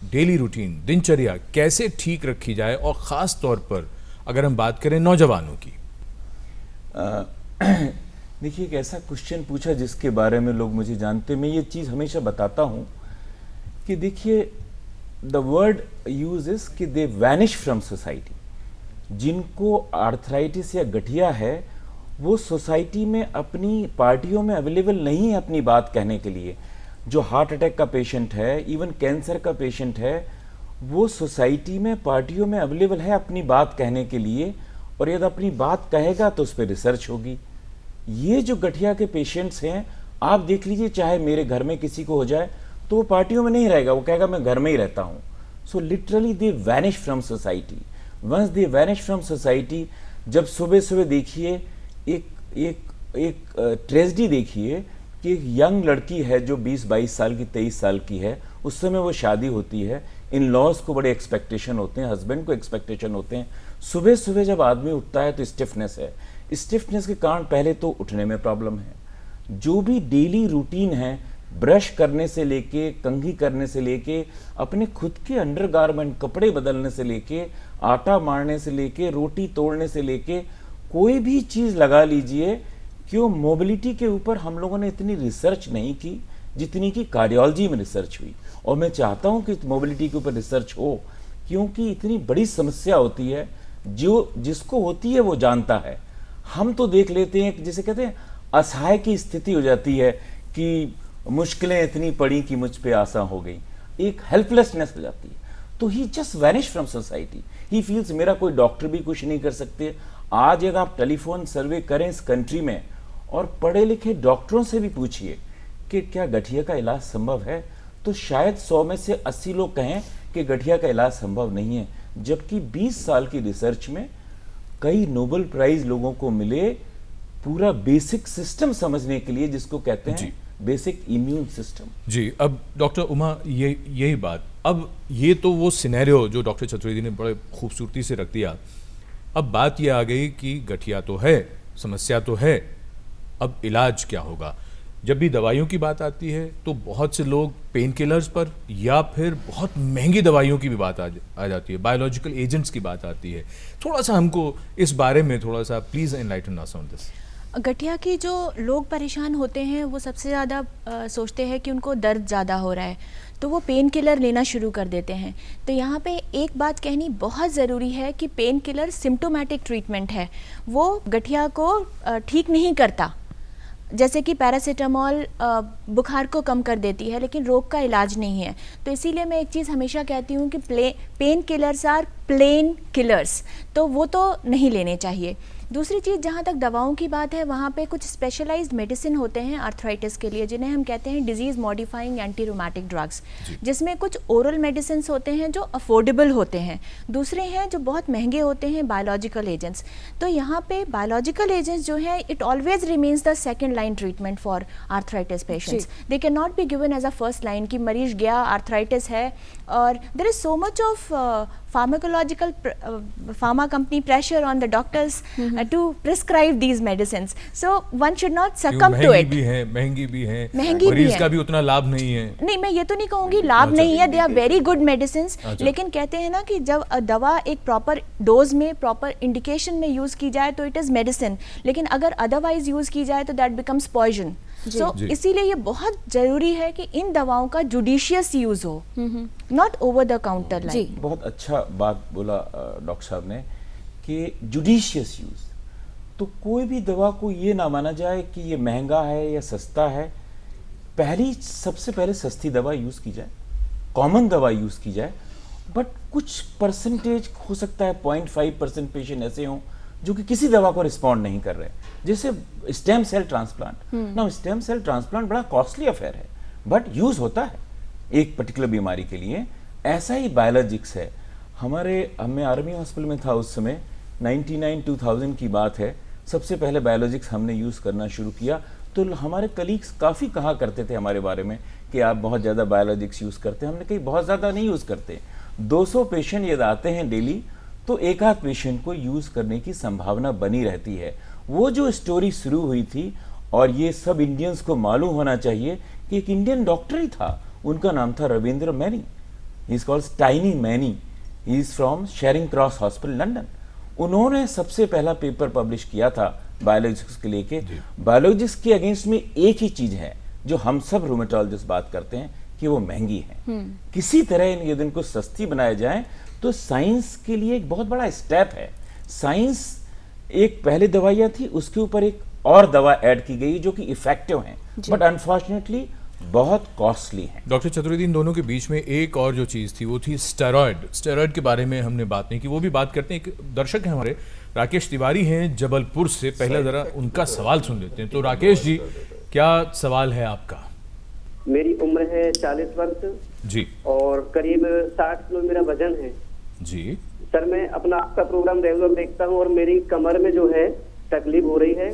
डेली रूटीन, दिनचर्या कैसे ठीक रखी जाए, और ख़ास तौर पर अगर हम बात करें नौजवानों की। देखिए, एक ऐसा क्वेश्चन पूछा जिसके बारे में लोग मुझे जानते, मैं ये चीज़ हमेशा बताता हूँ कि देखिए, द वर्ड यूज इज कि दे वैनिश फ्रॉम सोसाइटी। जिनको आर्थराइटिस या गठिया है वो सोसाइटी में अपनी पार्टियों में अवेलेबल नहीं है अपनी बात कहने के लिए। जो हार्ट अटैक का पेशेंट है, इवन कैंसर का पेशेंट है, वो सोसाइटी में पार्टियों में अवेलेबल है अपनी बात कहने के लिए, और यदि अपनी बात कहेगा तो उस पर रिसर्च होगी। ये जो गठिया के पेशेंट्स हैं, आप देख लीजिए, चाहे मेरे घर में किसी को हो जाए तो वो पार्टियों में नहीं रहेगा, वो कहेगा मैं घर में ही रहता हूँ। So literally they vanish from society. Once they vanish from society, जब सुबह सुबह देखिए एक ट्रेजेडी देखिए कि एक यंग लड़की है जो 20-22 साल की, 23 साल की है, उस समय वो शादी होती है, इन लॉज को बड़े एक्सपेक्टेशन होते हैं, हस्बैंड को एक्सपेक्टेशन होते हैं। सुबह सुबह जब आदमी उठता है तो स्टिफनेस है। स्टिफनेस के कारण पहले तो उठने में प्रॉब्लम है। जो भी डेली रूटीन है, ब्रश करने से लेके, कंघी करने से लेके, अपने खुद के अंडरगारमेंट कपड़े बदलने से लेके, आटा मारने से लेके, रोटी तोड़ने से लेके, कोई भी चीज़ लगा लीजिए, क्यों मोबिलिटी के ऊपर हम लोगों ने इतनी रिसर्च नहीं की जितनी कि कार्डियोलॉजी में रिसर्च हुई। और मैं चाहता हूं कि मोबिलिटी के ऊपर रिसर्च हो, क्योंकि इतनी बड़ी समस्या होती है, जो जिसको होती है वो जानता है। हम तो देख लेते हैं, जिसे कहते हैं असहाय की स्थिति हो जाती है कि मुश्किलें इतनी पड़ी कि मुझ पे आसा हो गई, एक हेल्पलेसनेस हो जाती है। तो he just vanish from society. He feels मेरा कोई डॉक्टर भी कुछ नहीं कर सकते। आज यदि आप टेलीफोन सर्वे करें इस कंट्री में और पढ़े लिखे डॉक्टरों से भी पूछिए कि क्या गठिया का इलाज संभव है, तो शायद 100 में से 80 लोग कहें कि गठिया का इलाज संभव नहीं है। जबकि 20 साल की रिसर्च में कई नोबेल प्राइज लोगों को मिले पूरा बेसिक सिस्टम समझने के लिए, जिसको कहते हैं बेसिक इम्यून सिस्टम। जी, अब डॉक्टर उमा, यही बात, अब ये तो वो सिनेरियो जो डॉक्टर चतुर्वेदी ने बड़े खूबसूरती से रख दिया। अब बात ये आ गई कि गठिया तो है, समस्या तो है, अब इलाज क्या होगा? जब भी दवाइयों की बात आती है तो बहुत से लोग पेन किलर्स पर या फिर बहुत महंगी दवाइयों की भी बात आ जाती है, बायोलॉजिकल एजेंट्स की बात आती है। थोड़ा सा हमको इस बारे में थोड़ा सा please enlighten us on this. गठिया की जो लोग परेशान होते हैं वो सबसे ज़्यादा सोचते हैं कि उनको दर्द ज़्यादा हो रहा है, तो वो पेन किलर लेना शुरू कर देते हैं। तो यहाँ पे एक बात कहनी बहुत ज़रूरी है कि पेन किलर सिम्टोमेटिक ट्रीटमेंट है, वो गठिया को ठीक नहीं करता। जैसे कि पैरासीटामोल बुखार को कम कर देती है लेकिन रोग का इलाज नहीं है। तो इसीलिए मैं एक चीज़ हमेशा कहती हूँ कि pain killers are plain killers, तो वो तो नहीं लेने चाहिए। दूसरी चीज़, जहाँ तक दवाओं की बात है, वहाँ पे कुछ स्पेशलाइज्ड मेडिसिन होते हैं आर्थराइटिस के लिए, जिन्हें हम कहते हैं disease modifying anti rheumatic drugs, जिसमें कुछ ओरल मेडिसिन होते हैं जो अफोर्डेबल होते हैं, दूसरे हैं जो बहुत महंगे होते हैं बायोलॉजिकल एजेंट्स। तो यहाँ पे बायोलॉजिकल एजेंट्स जो है, it always remains the second line treatment for arthritis patients. They can not be given as a first line कि मरीज गया, आर्थराइटिस है, और there is so much of pharmacological pharma company pressure on the doctors to prescribe these medicines, so one should not succumb to it. महंगी भी है, मरीज का भी उतना लाभ नहीं है। नहीं, मैं ये तो नहीं कहूँगी लाभ नहीं है, they are very good medicine, लेकिन कहते हैं ना कि जब दवा एक प्रॉपर डोज में, प्रॉपर इंडिकेशन में यूज की जाए तो इट इज मेडिसिन, लेकिन अगर अदरवाइज यूज की जाए तो दैट बिकम्स पॉइजन। सो इसीलिए ये बहुत जरूरी है कि इन दवाओं का जुडिशियस यूज हो, not over the counter line. बहुत अच्छा बात बोला डॉक्टर साहब ने कि जुडिशियस यूज। तो कोई भी दवा को ये ना माना जाए कि ये महंगा है या सस्ता है। सबसे पहले सस्ती दवा यूज की जाए, कॉमन दवा यूज की जाए, बट कुछ परसेंटेज हो सकता है 0.5% पेशेंट ऐसे हों जो कि किसी दवा को रिस्पॉन्ड नहीं कर रहे, जैसे स्टेम सेल ट्रांसप्लांट। ना स्टेम सेल ट्रांसप्लांट बड़ा कॉस्टली अफेयर है, बट यूज होता है एक पर्टिकुलर बीमारी के लिए। ऐसा ही बायोलॉजिक्स है। हमें आर्मी हॉस्पिटल में था उस समय, 99-2000 की बात है, सबसे पहले बायोलॉजिक्स हमने यूज करना शुरू किया। तो हमारे कलीग्स काफ़ी कहा करते थे हमारे बारे में कि आप बहुत ज़्यादा बायोलॉजिक्स यूज़ करते हैं। हमने कही बहुत ज़्यादा नहीं यूज़ करते, 200 पेशेंट यदि आते हैं डेली तो एक आध पेशेंट को यूज़ करने की संभावना बनी रहती है। वो जो स्टोरी शुरू हुई थी, और ये सब इंडियंस को मालूम होना चाहिए कि एक इंडियन डॉक्टर ही था, उनका नाम था Ravindra Maini, he is called tiny Maini, he is from Charing Cross hospital London. उन्होंने सबसे पहला पेपर पब्लिश किया था बायोलॉजिक्स के लेके। बायोलॉजिक्स के अगेंस्ट में एक ही चीज है जो हम सब रूमेटोलॉजिस्ट बात करते हैं कि वो महंगी है। किसी तरह यदि इनको सस्ती बनाया जाए तो साइंस के लिए एक बहुत बड़ा स्टेप है। साइंस एक पहले दवाइयाँ थी, उसके ऊपर एक और दवा ऐड की गई जो कि इफेक्टिव हैं, बट अनफॉर्चुनेटली बहुत कॉस्टली है। डॉक्टर चतुर्वेदी, इन दोनों के बीच में एक और जो चीज़ थी वो थी स्टेरॉयड के बारे में हमने बात नहीं की, वो भी बात करते हैं। एक दर्शक हैं हमारे, राकेश तिवारी हैं जबलपुर से, पहले ज़रा उनका सवाल सुन लेते हैं। तो राकेश जी, क्या सवाल है आपका? मेरी उम्र है 40 वर्ष जी, और करीब 60 किलो मेरा वजन है जी। सर, मैं अपना आपका प्रोग्राम रेगुलर देखता हूँ और मेरी कमर में जो है तकलीफ हो रही है,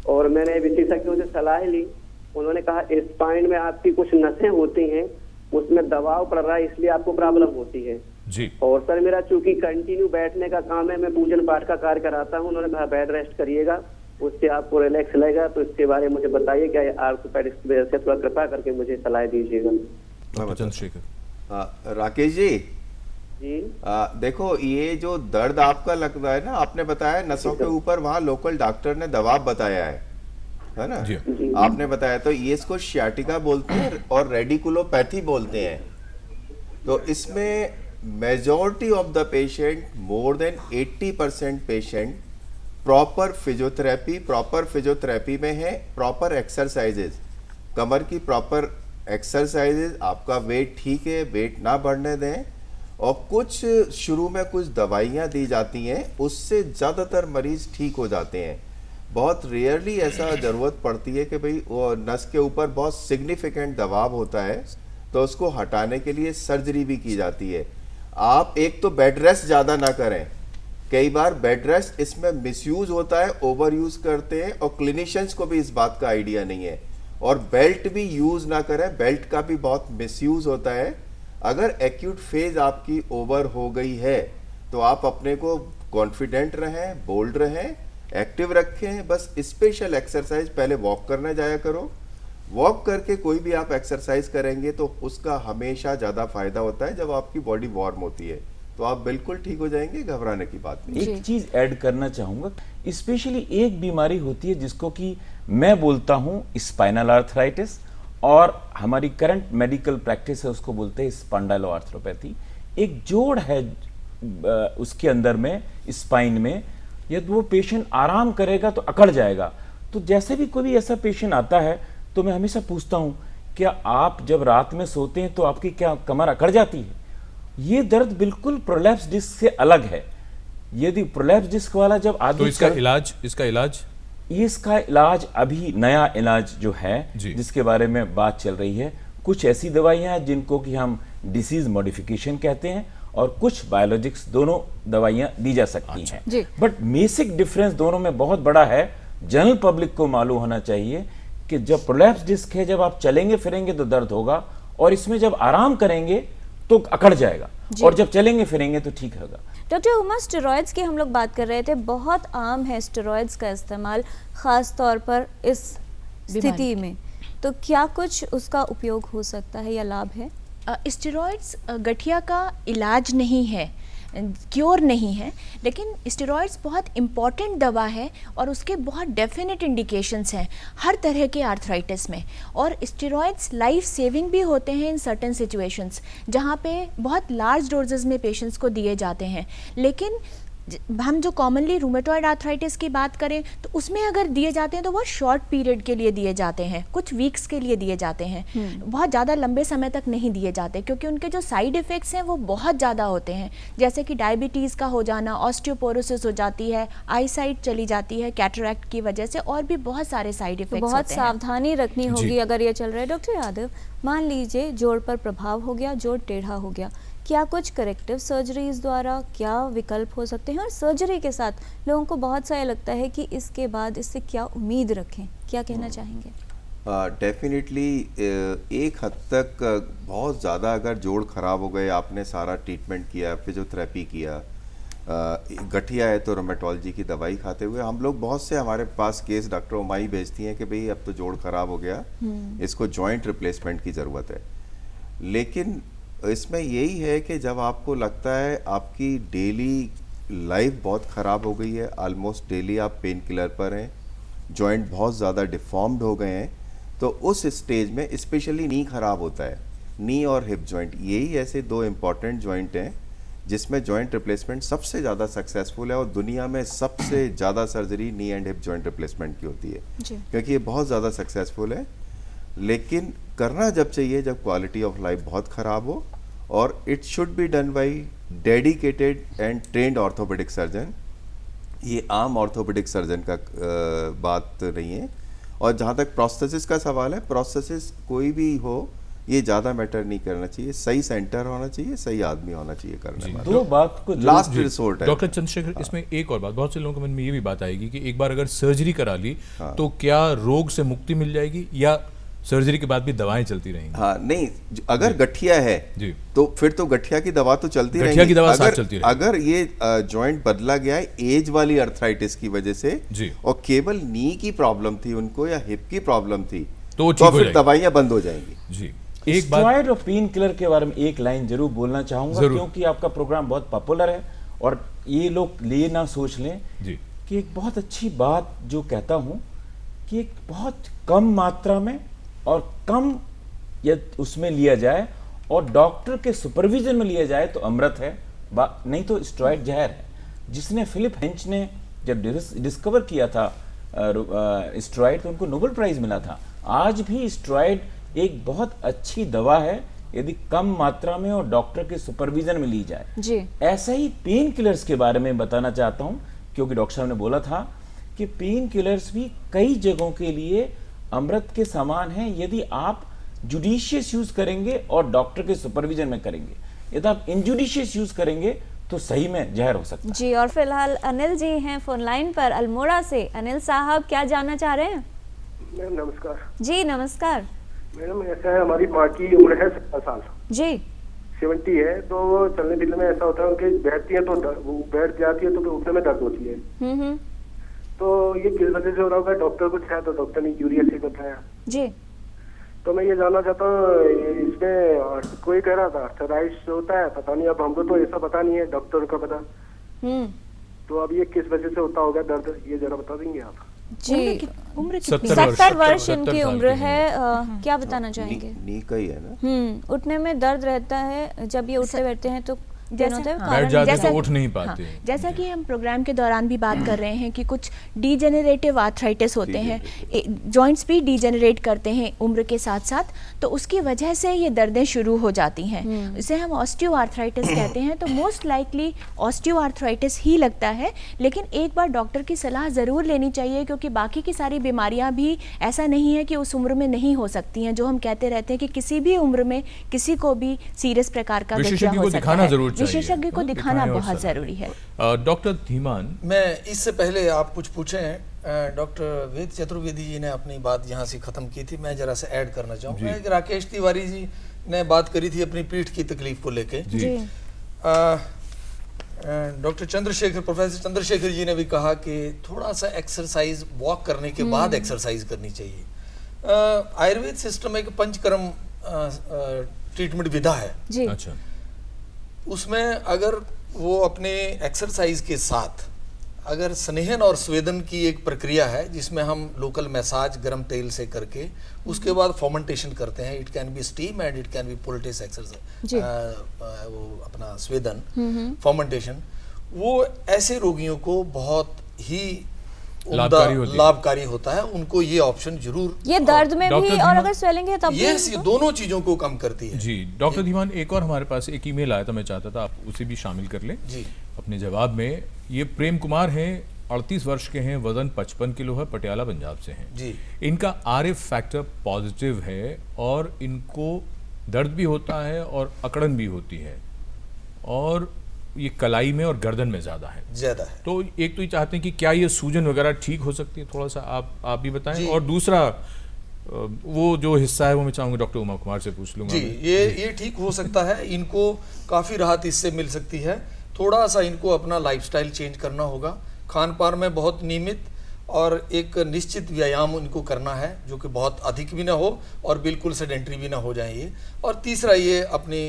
और मैंने विशेषज्ञों से सलाह ली। उन्होंने कहा स्पाइन में आपकी कुछ नसें होती हैं, उसमें दबाव पड़ रहा है, इसलिए आपको प्रॉब्लम होती है जी। और सर मेरा चूंकि कंटिन्यू बैठने का काम है, मैं पूजन पाठ का कार्य कराता हूँ, उन्होंने कहा बेड रेस्ट करिएगा, उससे आपको रिलैक्स लगेगा। तो इसके बारे में मुझे बताइए, क्या आर्थोपेडिक्स की वजह से, थोड़ा कृपा करके मुझे सलाह दीजिएगा। चंद्रशेखर। राकेश जी जी, देखो, ये जो दर्द आपका लग रहा है ना, आपने बताया नसों के ऊपर, वहाँ लोकल डॉक्टर ने दबाव बताया है ना जी। आपने बताया, तो ये इसको शियाटिका बोलते हैं और रेडिकुलोपैथी बोलते हैं। तो इसमें majority of the patient, more than 80% patient proper physiotherapy में है, प्रॉपर एक्सरसाइजेज, कमर की प्रॉपर एक्सरसाइजेज, आपका वेट ठीक है, वेट ना बढ़ने दें, और कुछ शुरू में कुछ दवाइयाँ दी जाती हैं, उससे ज़्यादातर मरीज ठीक हो जाते हैं। बहुत रेयरली ऐसा ज़रूरत पड़ती है कि भाई वो नस के ऊपर बहुत सिग्निफिकेंट दबाव होता है, तो उसको हटाने के लिए सर्जरी भी की जाती है। आप एक तो बेड रेस्ट ज़्यादा ना करें, कई बार बेड रेस्ट इसमें मिसयूज़ होता है, ओवर यूज़ करते हैं, और क्लिनिशियंस को भी इस बात का आइडिया नहीं है। और बेल्ट भी यूज़ ना करें, बेल्ट का भी बहुत मिसयूज़ होता है। अगर एक्यूट फेज आपकी ओवर हो गई है तो आप अपने को कॉन्फिडेंट रहें, बोल्ड रहें, एक्टिव रखें, बस स्पेशल एक्सरसाइज पहले वॉक करने जाया करो। वॉक करके कोई भी आप एक्सरसाइज करेंगे तो उसका हमेशा ज़्यादा फायदा होता है जब आपकी बॉडी वार्म होती है, तो आप बिल्कुल ठीक हो जाएंगे, घबराने की बात नहीं। एक चीज ऐड करना चाहूंगा, स्पेशली एक बीमारी होती है जिसको कि मैं बोलता हूं स्पाइनल आर्थराइटिस, और हमारी करंट मेडिकल प्रैक्टिस है उसको बोलते हैं स्पॉन्डाइलोआर्थ्रोपैथी। एक जोड़ है उसके अंदर में, स्पाइन में, यदि वो पेशेंट आराम करेगा तो अकड़ जाएगा। तो जैसे भी कोई भी ऐसा पेशेंट आता है तो मैं हमेशा पूछता हूं, क्या आप जब रात में सोते हैं तो आपकी क्या कमर अकड़ जाती है? ये दर्द बिल्कुल प्रोलैप्स डिस्क से अलग है। यदि प्रोलैप्स डिस्क वाला जब आदमी, तो इसका इलाज इसका इलाज अभी नया इलाज जो है जिसके बारे में बात चल रही है, कुछ ऐसी दवाइयां हैं जिनको कि हम डिसीज मॉडिफिकेशन कहते हैं, और कुछ बायोलॉजिक्स, दोनों दवाइयां दी जा सकती हैं। बट बेसिक डिफरेंस दोनों में बहुत बड़ा है। जनरल पब्लिक को मालूम होना चाहिए कि जब प्रोलैप्स डिस्क है, जब आप चलेंगे फिरेंगे तो दर्द होगा, और इसमें जब आराम करेंगे तो अकड़ जाएगा, और जब चलेंगे फिरेंगे तो ठीक होगा। डॉक्टर उमा, स्टेरॉइड्स की हम लोग बात कर रहे थे, बहुत आम है स्टेरॉइड्स का इस्तेमाल, खास तौर पर इस स्थिति में, तो क्या कुछ उसका उपयोग हो सकता है या लाभ है? स्टेरॉइड्स गठिया का इलाज नहीं है, क्योर नहीं है, लेकिन स्टेरॉइड्स बहुत इम्पॉर्टेंट दवा है और उसके बहुत डेफिनेट इंडिकेशंस हैं हर तरह के आर्थराइटिस में। और स्टेरॉइड्स लाइफ सेविंग भी होते हैं इन सर्टेन सिचुएशंस जहाँ पे बहुत लार्ज डोजेस में पेशेंट्स को दिए जाते हैं। लेकिन हम जो कॉमनली रूमेटॉइड आर्थराइटिस की बात करें तो उसमें अगर दिए जाते हैं तो बहुत शॉर्ट पीरियड के लिए दिए जाते हैं, कुछ वीक्स के लिए दिए जाते हैं, बहुत ज़्यादा लंबे समय तक नहीं दिए जाते, क्योंकि उनके जो साइड इफ़ेक्ट्स हैं वो बहुत ज़्यादा होते हैं, जैसे कि डायबिटीज़ का हो जाना, ऑस्टियोपोरोसिस हो जाती है, आई साइट चली जाती है कैटरैक्ट की वजह से, और भी बहुत सारे साइड इफ़ेक्ट्स होते हैं। बहुत सावधानी रखनी होगी अगर ये चल रहा है। डॉक्टर यादव, मान लीजिए जोड़ पर प्रभाव हो गया, जोड़ टेढ़ा हो गया, क्या कुछ करेक्टिव सर्जरीज द्वारा क्या विकल्प हो सकते हैं? और सर्जरी के साथ लोगों को बहुत सा लगता है कि इसके बाद इससे क्या उम्मीद रखें, क्या कहना चाहेंगे? डेफिनेटली एक हद तक बहुत ज़्यादा अगर जोड़ खराब हो गए, आपने सारा ट्रीटमेंट किया, फिजियोथेरेपी किया, गठिया है तो रोमेटोलॉजी की दवाई खाते हुए, हम लोग बहुत से हमारे पास केस डॉक्टर उमाई भेजती हैं कि भाई अब तो जोड़ खराब हो गया, इसको जॉइंट रिप्लेसमेंट की ज़रूरत है। लेकिन इसमें यही है कि जब आपको लगता है आपकी डेली लाइफ बहुत ख़राब हो गई है, ऑलमोस्ट डेली आप पेन किलर पर हैं, जॉइंट बहुत ज़्यादा डिफॉर्म्ड हो गए हैं, तो उस स्टेज में स्पेशली नी ख़राब होता है, नी और हिप जॉइंट, यही ऐसे दो इम्पॉर्टेंट जॉइंट हैं जिसमें जॉइंट रिप्लेसमेंट सबसे ज़्यादा सक्सेसफुल है, और दुनिया में सबसे ज़्यादा surgery knee and hip joint replacement की होती है, क्योंकि ये बहुत ज़्यादा सक्सेसफुल है। लेकिन करना जब चाहिए जब क्वालिटी ऑफ लाइफ बहुत ख़राब हो, और it should be done by dedicated and trend orthopaedic surgeon. ये आम ऑर्थोपेडिक सर्जन का बात नहीं है। और जहाँ तक प्रोस्थेसिस का सवाल है, प्रोस्थेसिस कोई भी हो ये ज़्यादा मैटर नहीं करना चाहिए, सही सेंटर होना चाहिए, सही आदमी होना चाहिए करने वाला। दो बात को लास्ट रिसोर्ट है डॉक्टर चंद्रशेखर। इसमें एक और बात, बहुत से लोगों के मन में ये भी बात आएगी कि एक बार अगर सर्जरी करा ली तो क्या रोग से मुक्ति मिल जाएगी, या सर्जरी के बाद भी दवाएं चलती रहेंगी? हाँ, नहीं, अगर गठिया है तो फिर तो गठिया की दवा तो चलती रहेगी, गठिया की दवा साथ चलती रहेगी। अगर ये जॉइंट बदला गया है एज वाली अर्थराइटिस की वजह से और केवल नी की प्रॉब्लम थी उनको या हिप की प्रॉब्लम थी, तो फिर दवाइयां बंद हो जाएंगी। जी, एक बात और पेन किलर के बारे में एक लाइन जरूर बोलना चाहूंगा, क्योंकि आपका प्रोग्राम बहुत पॉपुलर है और ये लोग ले ना सोच लें कि एक बहुत अच्छी बात जो कहता हूं कि एक बहुत कम मात्रा में और कम उसमें लिया जाए और डॉक्टर के सुपरविजन में लिया जाए तो अमृत है, नहीं तो स्टेरॉइड जहर है। जिसने फिलिप हेंच ने जब डिस्कवर किया था स्टेरॉइड तो उनको नोबेल प्राइज मिला था। आज भी स्टेरॉइड एक बहुत अच्छी दवा है यदि कम मात्रा में और डॉक्टर के सुपरविजन में ली जाए जी। ऐसा ही पेन किलर्स के बारे में बताना चाहता हूं, क्योंकि डॉक्टर साहब ने बोला था कि पेन किलर्स भी कई जगहों के लिए अमृत के समान है यदि आप जुडिशियस यूज करेंगे और डॉक्टर के सुपरविजन में करेंगे। यदि आप इनजुडिशियस यूज करेंगे तो सही में जहर हो सकता है जी। और फिलहाल अनिल जी हैं फोन लाइन पर अल्मोड़ा से। अनिल साहब, क्या जानना चाह रहे हैं? मैम नमस्कार। जी नमस्कार। मैडम ऐसा है, हमारी माँ की उम्र है 70 साल जी, 70 है, तो चलने फिरने में ऐसा होता है उनके बैठती है तो वो बैठ जाती है तो उठने में दर्द होती है। तो ये किस वजह से हो रहा होगा? डॉक्टर को दिखाया तो डॉक्टर ने यूरिक एसिड बताया। जी। तो मैं ये जानना चाहता हूँ, इसमें कोई कह रहा था अर्थराइटिस होता है, पता नहीं, अब हमको तो ऐसा पता नहीं है, डॉक्टर का पता। तो अब ये किस वजह से होता होगा दर्द, ये जरा बता देंगे आप? जी, उम्र 70 वर्ष इनकी उम्र है। क्या बताना चाहेंगे? नी का ही है ना? उठने में दर्द रहता है, जब ये उठते बैठते हैं तो जैसा उठ नहीं पाते। हाँ, जैसा कि हम प्रोग्राम के दौरान भी बात कर रहे हैं कि कुछ डीजेनरेटिव आर्थराइटिस होते हैं, जॉइंट्स भी डीजेनरेट करते हैं उम्र के साथ साथ, तो उसकी वजह से ये दर्दें शुरू हो जाती हैं। इसे हम ऑस्टियो आर्थराइटिस कहते हैं। तो मोस्ट लाइकली ऑस्टियो आर्थराइटिस ही लगता है, लेकिन एक बार डॉक्टर की सलाह ज़रूर लेनी चाहिए, क्योंकि बाकी की सारी बीमारियां भी ऐसा नहीं है कि उस उम्र में नहीं हो सकती हैं। जो हम कहते रहते हैं कि किसी भी उम्र में किसी को भी सीरियस प्रकार का गठिया हो सकता है, विशेषज्ञ को दिखाना बहुत जरूरी है। डॉक्टर धीमान, मैं इससे पहले आप कुछ पूछें, डॉक्टर वेद चतुर्वेदी जी ने अपनी बात यहाँ से खत्म की थी, मैं जरा से ऐड करना चाहूँगा। राकेश तिवारी जी ने बात करी थी अपनी पीठ की तकलीफ को लेके। डॉक्टर चंद्रशेखर, प्रोफेसर चंद्रशेखर जी ने भी कहा कि थोड़ा सा एक्सरसाइज, वॉक करने के बाद एक्सरसाइज करनी चाहिए। आयुर्वेद सिस्टम एक पंचकर्म ट्रीटमेंट विधा है। अच्छा, उसमें अगर वो अपने एक्सरसाइज के साथ अगर स्नेहन और स्वेदन की एक प्रक्रिया है, जिसमें हम लोकल मैसाज गर्म तेल से करके उसके बाद फर्मेंटेशन करते हैं। It can be steam and it can be poultice exercise, वो अपना स्वेदन फर्मेंटेशन, वो ऐसे रोगियों को बहुत ही लाभकारी होता है। उनको ये ऑप्शन जरूर, ये दर्द में भी और अगर स्वेलिंग है तब भी, ये दोनों चीजों को कम करती है। जी डॉक्टर धीमान, एक और हमारे पास एक ईमेल आया था, मैं चाहता था आप उसे भी शामिल कर लें जी अपने जवाब में। ये प्रेम कुमार हैं, 38 वर्ष के हैं, वजन 55 किलो है, पटियाला पंजाब से हैं जी। इनका RF फैक्टर पॉजिटिव है और इनको दर्द भी होता है और अकड़न भी होती है, और ये कलाई में और गर्दन में ज्यादा है। तो एक तो ये चाहते हैं कि क्या ये सूजन वगैरह ठीक हो सकती है, थोड़ा सा आप भी बताएं। और दूसरा वो जो हिस्सा है वो मैं चाहूंगा डॉक्टर उमा कुमार से पूछ लूंगा। जी, ये ठीक हो सकता है, इनको काफी राहत इससे मिल सकती है। थोड़ा सा इनको अपना लाइफस्टाइल चेंज करना होगा, खान पान में बहुत नियमित और एक निश्चित व्यायाम इनको करना है, जो कि बहुत अधिक भी ना हो और बिल्कुल सेडेंटरी भी ना हो जाए ये। और तीसरा, ये अपनी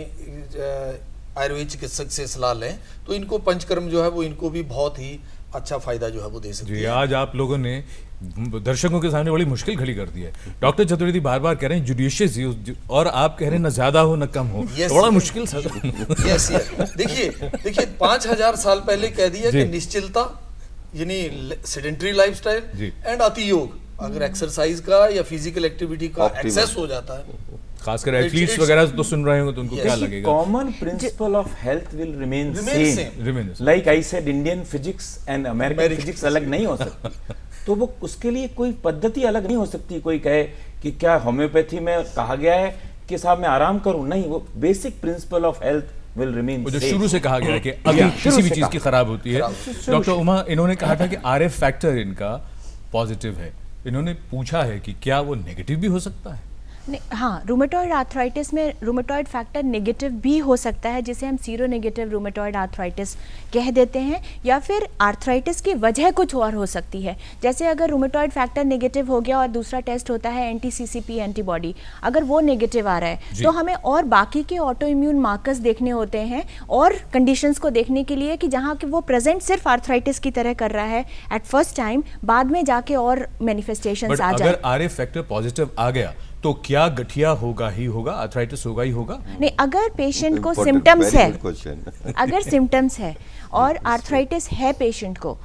आयुर्वेद चिकित्सक से सलाह लें, तो इनको पंचकर्म जो है वो इनको भी बहुत ही अच्छा फायदा जो है वो दे सकती है। आज आप लोगों ने दर्शकों के सामने बड़ी मुश्किल खड़ी कर दी है। डॉक्टर चतुर्वेदी बार बार कह रहे हैं जुडिशियस यूज, और आप कह रहे हैं ना ज्यादा हो ना कम हो, बड़ा मुश्किल सा। देखिए 5000 साल पहले कह दिया कि निश्चिलता यानी सेडेंटरी लाइफस्टाइल एंड अति योग, अगर एक्सरसाइज का या फिजिकल एक्टिविटी का एक्सेस हो जाता है, खासकर एथलीट्स वगैरह तो सुन रहे होंगे तो उनको क्या लगेगा? Common principle of health will remain same. Like I said, Indian physics and American physics अलग नहीं हो सकती, तो वो उसके लिए कोई पद्धति अलग नहीं हो सकती। कोई कहे कि क्या होम्योपैथी में कहा गया है कि साहब मैं आराम करूं, नहीं, वो basic principle of health will remain. जो शुरू से कहा गया है कि अभी किसी भी चीज की खराब होती है। डॉक्टर उमा, इन्होंने कहा था कि RF फैक्टर इनका पॉजिटिव है, इन्होंने पूछा है कि क्या वो नेगेटिव भी हो सकता है? हाँ, रूमेटॉइड आर्थराइटिस में रूमेटॉइड फैक्टर नेगेटिव भी हो सकता है, जिसे हम सीरो नेगेटिव रूमेटॉइड आर्थराइटिस कह देते हैं, या फिर आर्थराइटिस की वजह कुछ और हो सकती है। जैसे अगर रूमेटॉइड फैक्टर नेगेटिव हो गया और दूसरा टेस्ट होता है एंटी-CCP एंटीबॉडी, अगर वो नेगेटिव आ रहा है तो हमें और बाकी के ऑटो इम्यून मार्कर्स देखने होते हैं और कंडीशंस को देखने के लिए कि जहाँ कि वो प्रेजेंट सिर्फ आर्थराइटिस की तरह कर रहा है एट फर्स्ट टाइम, बाद में जाके और मैनिफेस्टेशंस आ जाए। अगर RF फैक्टर पॉजिटिव आ गया तो क्या गठिया होगा ही होगा, आर्थराइटिस होगा ही होगा? नहीं, अगर पेशेंट को सिम्टम्स है, अगर सिम्टम्स है और आर्थराइटिस है पेशेंट को,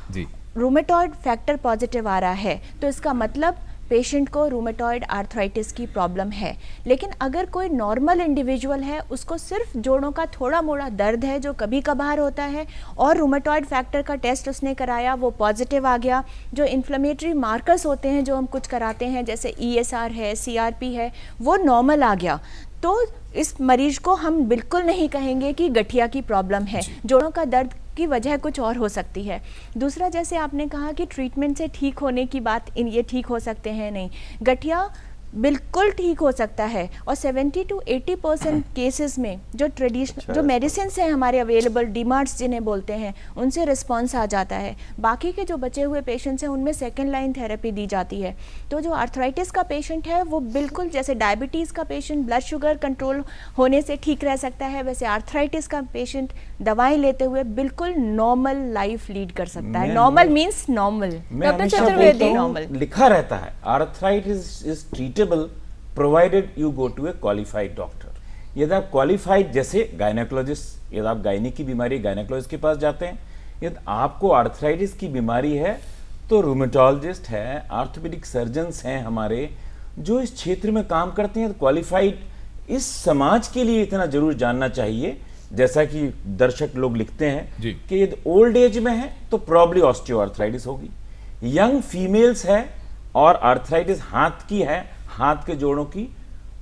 रूमेटॉइड फैक्टर पॉजिटिव आ रहा है, तो इसका मतलब पेशेंट को रूमेटॉइड आर्थराइटिस की प्रॉब्लम है। लेकिन अगर कोई नॉर्मल इंडिविजुअल है, उसको सिर्फ जोड़ों का थोड़ा मोड़ा दर्द है जो कभी कभार होता है, और रूमेटॉइड फैक्टर का टेस्ट उसने कराया, वो पॉजिटिव आ गया, जो इन्फ्लेमेटरी मार्कर्स होते हैं जो हम कुछ कराते हैं जैसे ESR है, CRP है, वो नॉर्मल आ गया, तो इस मरीज को हम बिल्कुल नहीं कहेंगे कि गठिया की प्रॉब्लम है। जोड़ों का दर्द की वजह कुछ और हो सकती है। दूसरा, जैसे आपने कहा कि ट्रीटमेंट से ठीक होने की बात, ये ठीक हो सकते हैं, नहीं, गठिया बिल्कुल ठीक हो सकता है। और 70 to 80% केसेस में जो ट्रेडिशनल जो मेडिसिन हैं हमारे अवेलेबल, डीमार्ट्स जिन्हें बोलते हैं, उनसे रिस्पॉन्स आ जाता है। बाकी के जो बचे हुए पेशेंट्स हैं उनमें सेकेंड लाइन थेरेपी दी जाती है। तो जो आर्थराइटिस का पेशेंट है वो बिल्कुल जैसे डायबिटीज़ का पेशेंट ब्लड शुगर कंट्रोल होने से ठीक रह सकता है, वैसे आर्थराइटिस का पेशेंट दवाएं लेते हुए बिल्कुल नॉर्मल लाइफ लीड कर सकता है। Normal means normal. Doctor Chaturvedi, लिखा रहता है arthritis is treatable provided you go to a qualified doctor. यदि आप क्वालिफाइड, जैसे गायनेकोलॉजिस्ट, यदि आप गायनी की बीमारी गायनेकोलॉजिस्ट के पास जाते हैं, यदि आपको आर्थराइटिस की बीमारी है तो रूमेटोलॉजिस्ट है, आर्थोपेडिक सर्जन्स हैं हमारे जो इस क्षेत्र में काम करते हैं, क्वालिफाइड। इस समाज के लिए इतना जरूर जानना चाहिए, जैसा कि दर्शक लोग लिखते हैं कि यदि ओल्ड एज में है तो प्रॉब्ली ऑस्टियोआर्थराइटिस होगी, यंग फीमेल्स है और आर्थराइटिस हाथ की है, हाथ के जोड़ों की,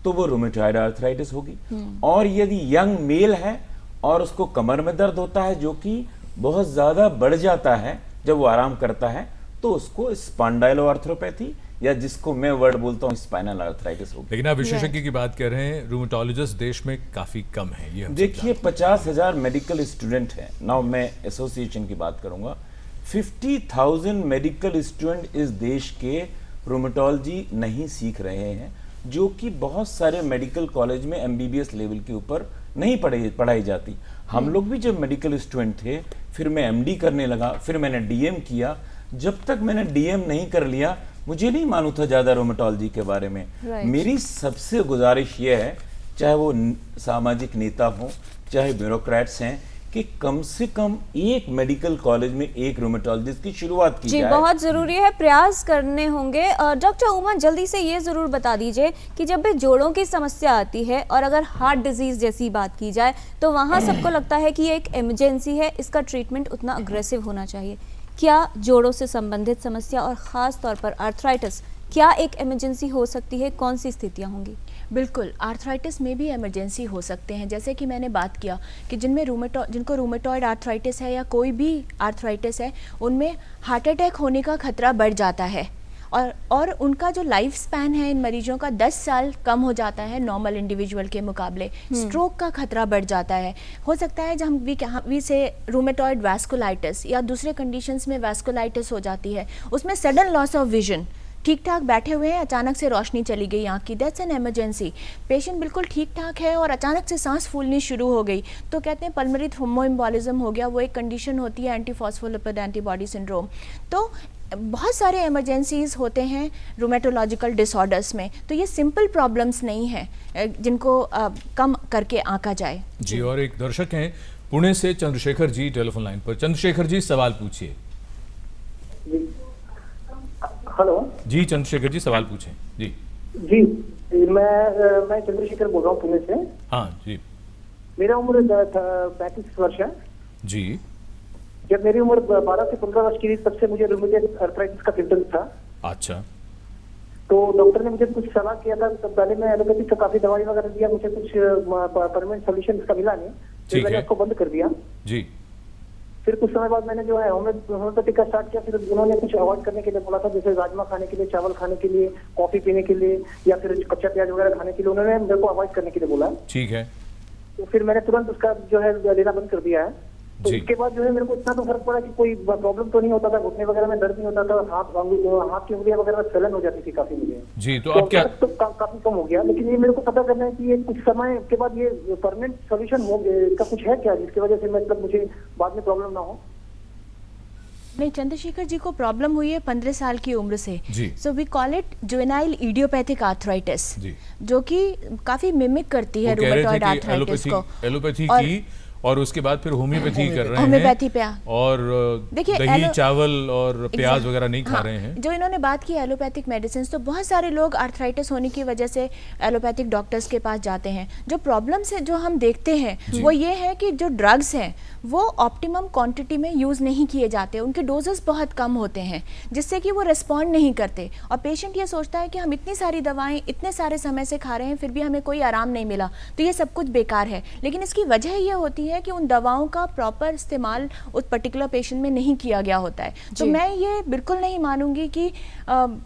तो वो रूमेटॉइड आर्थराइटिस होगी। और यदि यंग मेल है और उसको कमर में दर्द होता है जो कि बहुत ज्यादा बढ़ जाता है जब वो आराम करता है, तो उसको स्पॉन्डाइलोआर्थ्रोपैथी या जिसको मैं वर्ड बोलता हूँ स्पाइनल आर्थराइटिस होगी। लेकिन आप विशेषज्ञ की बात कर रहे हैं, रूमेटोलॉजिस्ट देश में काफी कम है। ये देखिए 50,000 मेडिकल स्टूडेंट हैं। नाउ मैं एसोसिएशन की बात करूंगा, 50,000 मेडिकल स्टूडेंट इस देश के रूमेटोलॉजी नहीं सीख रहे हैं, जो कि बहुत सारे मेडिकल कॉलेज में MBBS लेवल के ऊपर नहीं पढ़ाई जाती। हम लोग भी जब मेडिकल स्टूडेंट थे, फिर मैं MD करने लगा, फिर मैंने DM किया। जब तक मैंने DM नहीं कर लिया, मुझे नहीं मालूम था ज़्यादा रोमेटोलॉजी के बारे में। मेरी सबसे गुजारिश ये है, चाहे वो सामाजिक नेता हो, चाहे ब्यूरोक्रेट्स हैं, कि कम से कम एक मेडिकल कॉलेज में एक रोमेटोलॉजिस्ट की शुरुआत की जाए। बहुत ज़रूरी है, प्रयास करने होंगे। डॉक्टर उमा, जल्दी से ये ज़रूर बता दीजिए कि जब भी जोड़ों की समस्या आती है और अगर हार्ट डिजीज़ जैसी बात की जाए तो वहाँ सबको लगता है कि ये एक इमरजेंसी है, इसका ट्रीटमेंट उतना अग्रेसिव होना चाहिए। क्या जोड़ों से संबंधित समस्या और ख़ास तौर पर आर्थराइटिस क्या एक इमरजेंसी हो सकती है? कौन सी स्थितियाँ होंगी? बिल्कुल, आर्थराइटिस में भी इमरजेंसी हो सकते हैं। जैसे कि मैंने बात किया कि जिनको रूमेटॉइड आर्थराइटिस है या कोई भी आर्थराइटिस है, उनमें हार्ट अटैक होने का खतरा बढ़ जाता है और उनका जो लाइफ स्पैन है इन मरीजों का 10 साल कम हो जाता है नॉर्मल इंडिविजुअल के मुकाबले। स्ट्रोक का खतरा बढ़ जाता है। हो सकता है जब वी से रूमेटॉइड वैस्कुलाइटिस या दूसरे कंडीशंस में वैस्कुलाइटिस हो जाती है, उसमें सडन लॉस ऑफ विजन, ठीक ठाक बैठे हुए हैं, अचानक से रोशनी चली गई आँख की, दैट्स एन इमरजेंसी। पेशेंट बिल्कुल ठीक ठाक है और अचानक से सांस फूलनी शुरू हो गई, तो कहते हैं पल्मोनरी थ्रोम्बोएम्बोलिज्म हो गया। वो एक कंडीशन होती है, एंटीफॉस्फोलिपिड एंटीबॉडी सिंड्रोम। तो बहुत सारे इमरजेंसीज होते हैं रूमेटोलॉजिकल डिसऑर्डर्स में। तो ये सिंपल प्रॉब्लम्स नहीं हैं जिनको कम करके आंका जाए। जी, और एक दर्शक हैं पुणे से, चंद्रशेखर जी टेलीफोन लाइन पर। चंद्रशेखर जी, सवाल पूछिए। हेलो जी, चंद्रशेखर जी सवाल पूछें। जी जी, मैं चंद्रशेखर बोल रहा हूँ पुणे से। हाँ जी। मेरा उम्र 35 वर्ष है जी। जब मेरी उम्र 12 से 15 वर्ष की थी, तब से मुझे रूमेटॉइड आर्थराइटिस का सिम्टम्स था। अच्छा। तो डॉक्टर ने मुझे कुछ सलाह किया था, तब पहले मैं एलोपैथिक का काफी दवाई वगैरह दिया, मुझे कुछ परमानेंट सोल्यूशन इसका मिला नहीं, फिर मैंने उसको बंद कर दिया। जी। फिर कुछ समय बाद मैंने जो है होम्योपैथिक का स्टार्ट किया। फिर उन्होंने कुछ अवॉइड करने के लिए बोला था, जैसे राजमा खाने के लिए, चावल खाने के लिए, कॉफी पीने के लिए, या फिर कच्चा प्याज वगैरह खाने के लिए उन्होंने मेरे को अवॉइड करने के लिए बोला। ठीक है। तो फिर मैंने तुरंत उसका जो है लेना बंद कर दिया है। तो इसके बाद जो है मेरे को इतना तो फर्क पड़ा कि कोई प्रॉब्लम तो नहीं होता था, घुटने वगैरह में दर्द नहीं होता था, हाथ की उंगलियां वगैरह स्वलन हो जाती थी काफी मुझे। जी, तो अब क्या तो काफी कम हो गया। लेकिन ये मेरे को पता करना है कि ये कुछ समय के बाद ये परमानेंट सोल्यूशन हो इसका कुछ है क्या, जिसकी वजह से मतलब मुझे बाद में प्रॉब्लम ना हो? नहीं, चंद्रशेखर जी को प्रॉब्लम हुई है 15 साल की उम्र से। So we call it juvenile idiopathic arthritis, जो कि काफी मिमिक करती है रूमेटॉइड आर्थराइटिस को। एलोपैथी की और उसके बाद फिर होम्योपैथी कर रहे हैं। होम्योपैथी पे और देखिए दही चावल और प्याज वगैरह नहीं खा रहे हैं। जो इन्होंने बात की एलोपैथिक मेडिसिन, तो बहुत सारे लोग आर्थराइटिस होने की वजह से एलोपैथिक डॉक्टर्स के पास जाते हैं। जो प्रॉब्लम्स है जो हम देखते हैं वो ये है कि जो ड्रग्स हैं वो ऑप्टिमम क्वांटिटी में यूज़ नहीं किए जाते, उनके डोजेस बहुत कम होते हैं, जिससे कि वो रिस्पॉन्ड नहीं करते और पेशेंट ये सोचता है कि हम इतनी सारी दवाएं इतने सारे समय से खा रहे हैं फिर भी हमें कोई आराम नहीं मिला, तो ये सब कुछ बेकार है। लेकिन इसकी वजह ये होती है है कि उन दवाओं का प्रॉपर इस्तेमाल उस पर्टिकुलर पेशेंट में नहीं किया गया होता है। तो मैं ये बिल्कुल नहीं मानूंगी कि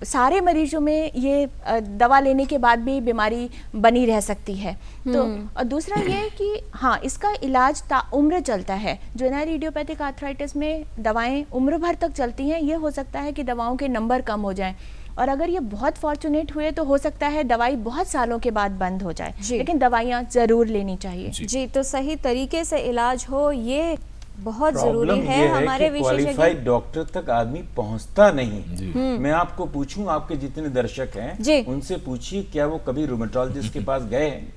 सारे मरीजों में ये दवा लेने के बाद भी बीमारी बनी रह सकती है। तो और दूसरा ये कि हाँ, इसका इलाज उम्र चलता है। जुवेनाइल इडियोपैथिक आर्थराइटिस में दवाएं उम्र भर तक चलती हैं। ये हो सकता है कि दवाओं के नंबर कम हो जाएं, और अगर ये बहुत फॉर्चुनेट हुए तो हो सकता है दवाई बहुत सालों के बाद बंद हो जाए, लेकिन दवाइयाँ ज़रूर लेनी चाहिए। जी, तो सही तरीके से इलाज हो, ये बहुत जरूरी है। हमारे क्वालिफाइड डॉक्टर तक आदमी पहुंचता नहीं। मैं आपको पूछूं, आपके जितने दर्शक हैं उनसे पूछिए, क्या वो कभी रूमेटोलॉजिस्ट के पास गए हैं?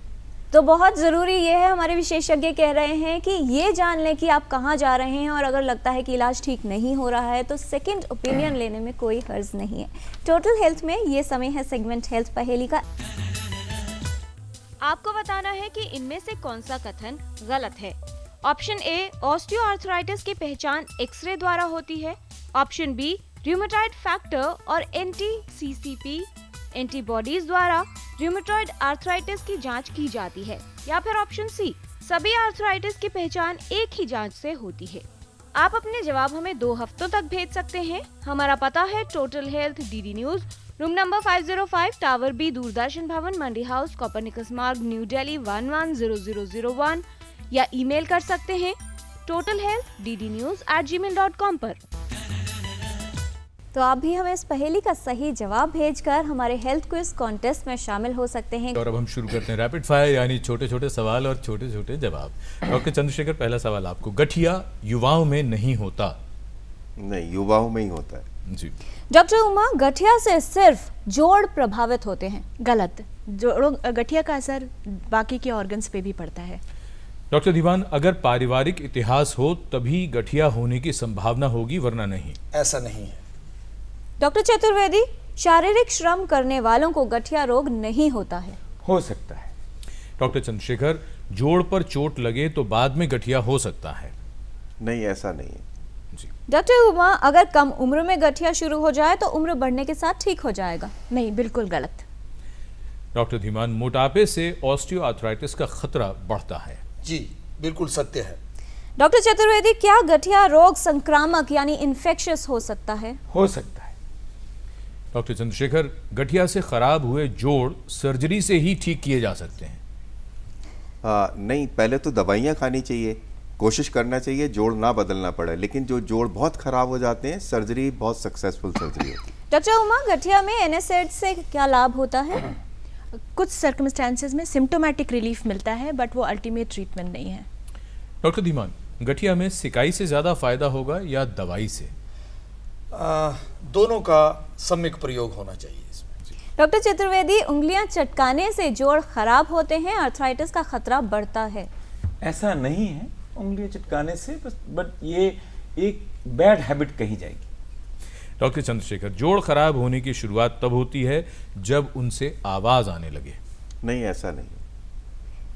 तो बहुत ज़रूरी ये है, हमारे विशेषज्ञ कह रहे हैं कि ये जान लें कि आप कहाँ जा रहे हैं, और अगर लगता है कि इलाज ठीक नहीं हो रहा है तो सेकंड ओपिनियन लेने में कोई हर्ज नहीं है। टोटल हेल्थ में ये समय है सेगमेंट हेल्थ पहेली का। आपको बताना है कि इनमें से कौन सा कथन गलत है। ऑप्शन ए, ऑस्टियोआर्थराइटिस की पहचान एक्सरे द्वारा होती है। ऑप्शन बी, रूमेटॉइड फैक्टर और एंटी-सीसीपी एंटीबॉडीज द्वारा रूमेटॉइड आर्थराइटिस की जांच की जाती है। या फिर ऑप्शन सी, सभी आर्थराइटिस की पहचान एक ही जांच से होती है। आप अपने जवाब हमें 2 हफ्तों तक भेज सकते हैं। हमारा पता है total health, DD news, room number 505, tower B, Doordarshan Bhavan, Mandi house, Copernicus Marg, New Delhi 110001, या ईमेल कर सकते हैं totalhealth@ddnews@gmail.com पर। तो आप भी हमें इस पहेली का सही जवाब भेजकर हमारे हेल्थ क्विज कॉन्टेस्ट में शामिल हो सकते हैं। और अब हम शुरू करते हैं रैपिड फायर, यानी छोटे छोटे सवाल और छोटे छोटे जवाब। डॉक्टर चंद्रशेखर, पहला सवाल आपको, गठिया युवाओं में नहीं होता? नहीं, युवाओं में ही होता है जी। डॉक्टर उमा, गठिया से सिर्फ जोड़ प्रभावित होते हैं? गलत। गठिया का असर बाकी के ऑर्गन्स पे भी पड़ता है। डॉक्टर दीवान, अगर पारिवारिक इतिहास हो तभी गठिया होने की संभावना होगी, वरना नहीं? ऐसा नहीं है। डॉक्टर चतुर्वेदी, शारीरिक श्रम करने वालों को गठिया रोग नहीं होता है? हो सकता है। डॉक्टर चंद्रशेखर, जोड़ पर चोट लगे तो बाद में गठिया हो सकता है? नहीं, ऐसा नहीं है जी। डॉक्टर उमा, अगर कम उम्र में गठिया शुरू हो जाए तो उम्र बढ़ने के साथ ठीक हो जाएगा? नहीं, बिल्कुल गलत। डॉक्टर धीमान, मोटापे से ऑस्टियोआर्थराइटिस का खतरा बढ़ता है? जी, बिल्कुल सत्य है। डॉक्टर चतुर्वेदी, क्या गठिया रोग संक्रामक यानी इन्फेक्शियस हो सकता है? हो सकता है। डॉक्टर चंद्रशेखर, गठिया से खराब हुए जोड़ सर्जरी से ही ठीक किए जा सकते हैं? नहीं, पहले तो दवाइयाँ खानी चाहिए, कोशिश करना चाहिए जोड़ ना बदलना पड़े, लेकिन जो जोड़ बहुत खराब हो जाते हैं, सर्जरी बहुत सक्सेसफुल सर्जरी होती है। डॉक्टर उमा, गठिया में NSAID से क्या लाभ होता है? कुछ सर्कमस्टेंसेस में सिम्टोमेटिक रिलीफ मिलता है, बट वो अल्टीमेट ट्रीटमेंट नहीं है। डॉक्टर धीमान, गठिया में सिकाई से ज्यादा फायदा होगा या दवाई से? दोनों का सम्यक प्रयोग होना चाहिए इसमें। डॉक्टर चतुर्वेदी, उंगलियां चटकाने से जोड़ खराब होते हैं, आर्थराइटिस का खतरा बढ़ता है? ऐसा नहीं है, उंगलियां चटकाने से बस, बट ये एक बैड हैबिट कही जाएगी। डॉक्टर चंद्रशेखर, जोड़ खराब होने की शुरुआत तब होती है जब उनसे आवाज आने लगे? नहीं, ऐसा नहीं।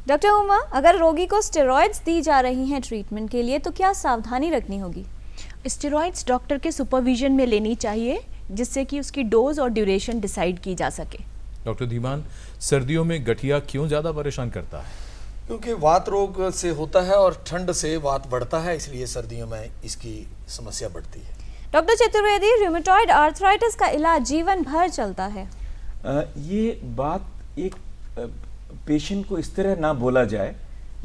डॉक्टर उमा, अगर रोगी को स्टेरॉइड्स दी जा रही हैं ट्रीटमेंट के लिए तो क्या सावधानी रखनी होगी? स्टेरॉइड्स डॉक्टर के सुपरविजन में लेनी चाहिए, जिससे कि उसकी डोज और ड्यूरेशन डिसाइड की जा सके। डॉक्टर धीमान, सर्दियों में गठिया क्यों ज्यादा परेशान करता है? क्योंकि वात रोग से होता है और ठंड से वात बढ़ता है, इसलिए सर्दियों में इसकी समस्या बढ़ती है। डॉक्टर चतुर्वेदी, रूमेटॉइड आर्थराइटिस का इलाज जीवन भर चलता है? ये बात एक पेशेंट को इस तरह ना बोला जाए,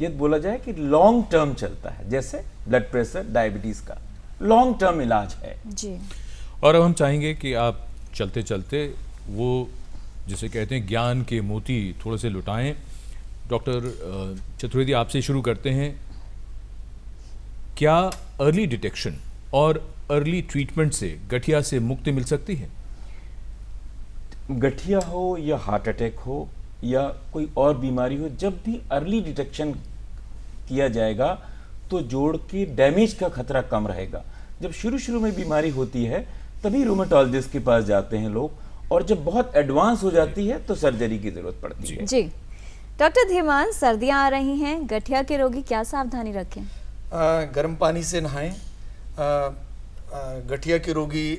ये बोला जाए कि लॉन्ग टर्म चलता है, जैसे ब्लड प्रेशर, डायबिटीज का लॉन्ग टर्म इलाज है जी। और अब हम चाहेंगे कि आप चलते चलते वो जिसे कहते हैं ज्ञान के मोती थोड़े से लुटाएं। डॉक्टर चतुर्वेदी, आपसे शुरू करते हैं। क्या अर्ली डिटेक्शन और अर्ली ट्रीटमेंट से गठिया से मुक्ति मिल सकती है? गठिया हो या हार्ट अटैक हो या कोई और बीमारी हो, जब भी अर्ली डिटेक्शन किया जाएगा तो जोड़ के डैमेज का खतरा कम रहेगा। जब शुरू में बीमारी होती है तभी रूमेटोलॉजिस्ट के पास जाते हैं लोग, और जब बहुत एडवांस हो जाती है तो सर्जरी की जरूरत पड़ती है। जी। डॉक्टर धीमान, सर्दियां आ रही हैं, गठिया के रोगी क्या सावधानी रखें? गर्म पानी से नहाएं। गठिया के रोगी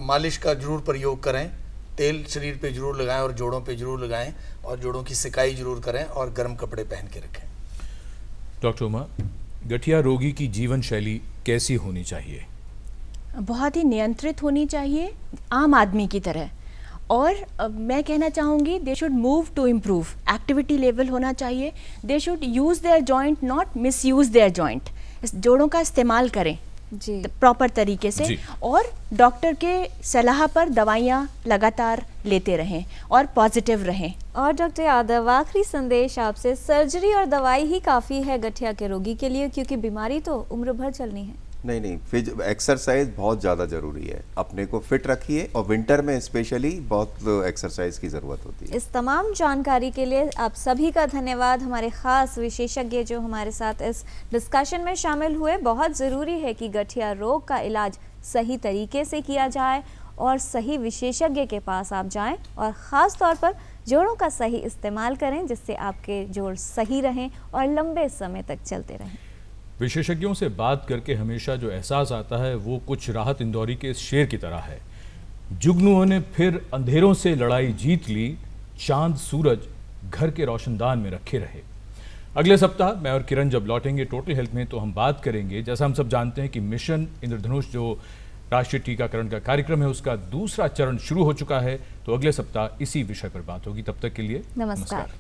मालिश का जरूर प्रयोग करें, तेल शरीर पे जरूर लगाएं और जोड़ों पे जरूर लगाएं, और जोड़ों की सिकाई जरूर करें और गर्म कपड़े पहन के रखें। डॉक्टर उमा, गठिया रोगी की जीवन शैली कैसी होनी चाहिए? बहुत ही नियंत्रित होनी चाहिए, आम आदमी की तरह। और मैं कहना चाहूँगी they should move to improve, activity level होना चाहिए। They should use their joint, not misuse their joint. इस जोड़ों का इस्तेमाल करें जी प्रॉपर तरीके से, और डॉक्टर के सलाह पर दवाइयाँ लगातार लेते रहें और पॉजिटिव रहें। और डॉक्टर यादव, आखिरी संदेश आपसे, सर्जरी और दवाई ही काफ़ी है गठिया के रोगी के लिए, क्योंकि बीमारी तो उम्र भर चलनी है? नहीं, फिर एक्सरसाइज बहुत ज़्यादा ज़रूरी है। अपने को फिट रखिए, और विंटर में स्पेशली बहुत एक्सरसाइज की ज़रूरत होती है। इस तमाम जानकारी के लिए आप सभी का धन्यवाद। हमारे खास विशेषज्ञ जो हमारे साथ इस डिस्कशन में शामिल हुए। बहुत ज़रूरी है कि गठिया रोग का इलाज सही तरीके से किया जाए और सही विशेषज्ञ के पास आप जाएं, और ख़ास तौर पर जोड़ों का सही इस्तेमाल करें, जिससे आपके जोड़ सही रहें और लंबे समय तक चलते रहें। विशेषज्ञों से बात करके हमेशा जो एहसास आता है वो कुछ राहत इंदौरी के इस शेर की तरह है। जुगनुओं ने फिर अंधेरों से लड़ाई जीत ली, चांद सूरज घर के रोशनदान में रखे रहे। अगले सप्ताह मैं और किरण जब लौटेंगे टोटल हेल्थ में, तो हम बात करेंगे, जैसा हम सब जानते हैं कि मिशन इंद्रधनुष जो राष्ट्रीय टीकाकरण का कार्यक्रम है उसका दूसरा चरण शुरू हो चुका है। तो अगले सप्ताह इसी विषय पर बात होगी। तब तक के लिए नमस्कार।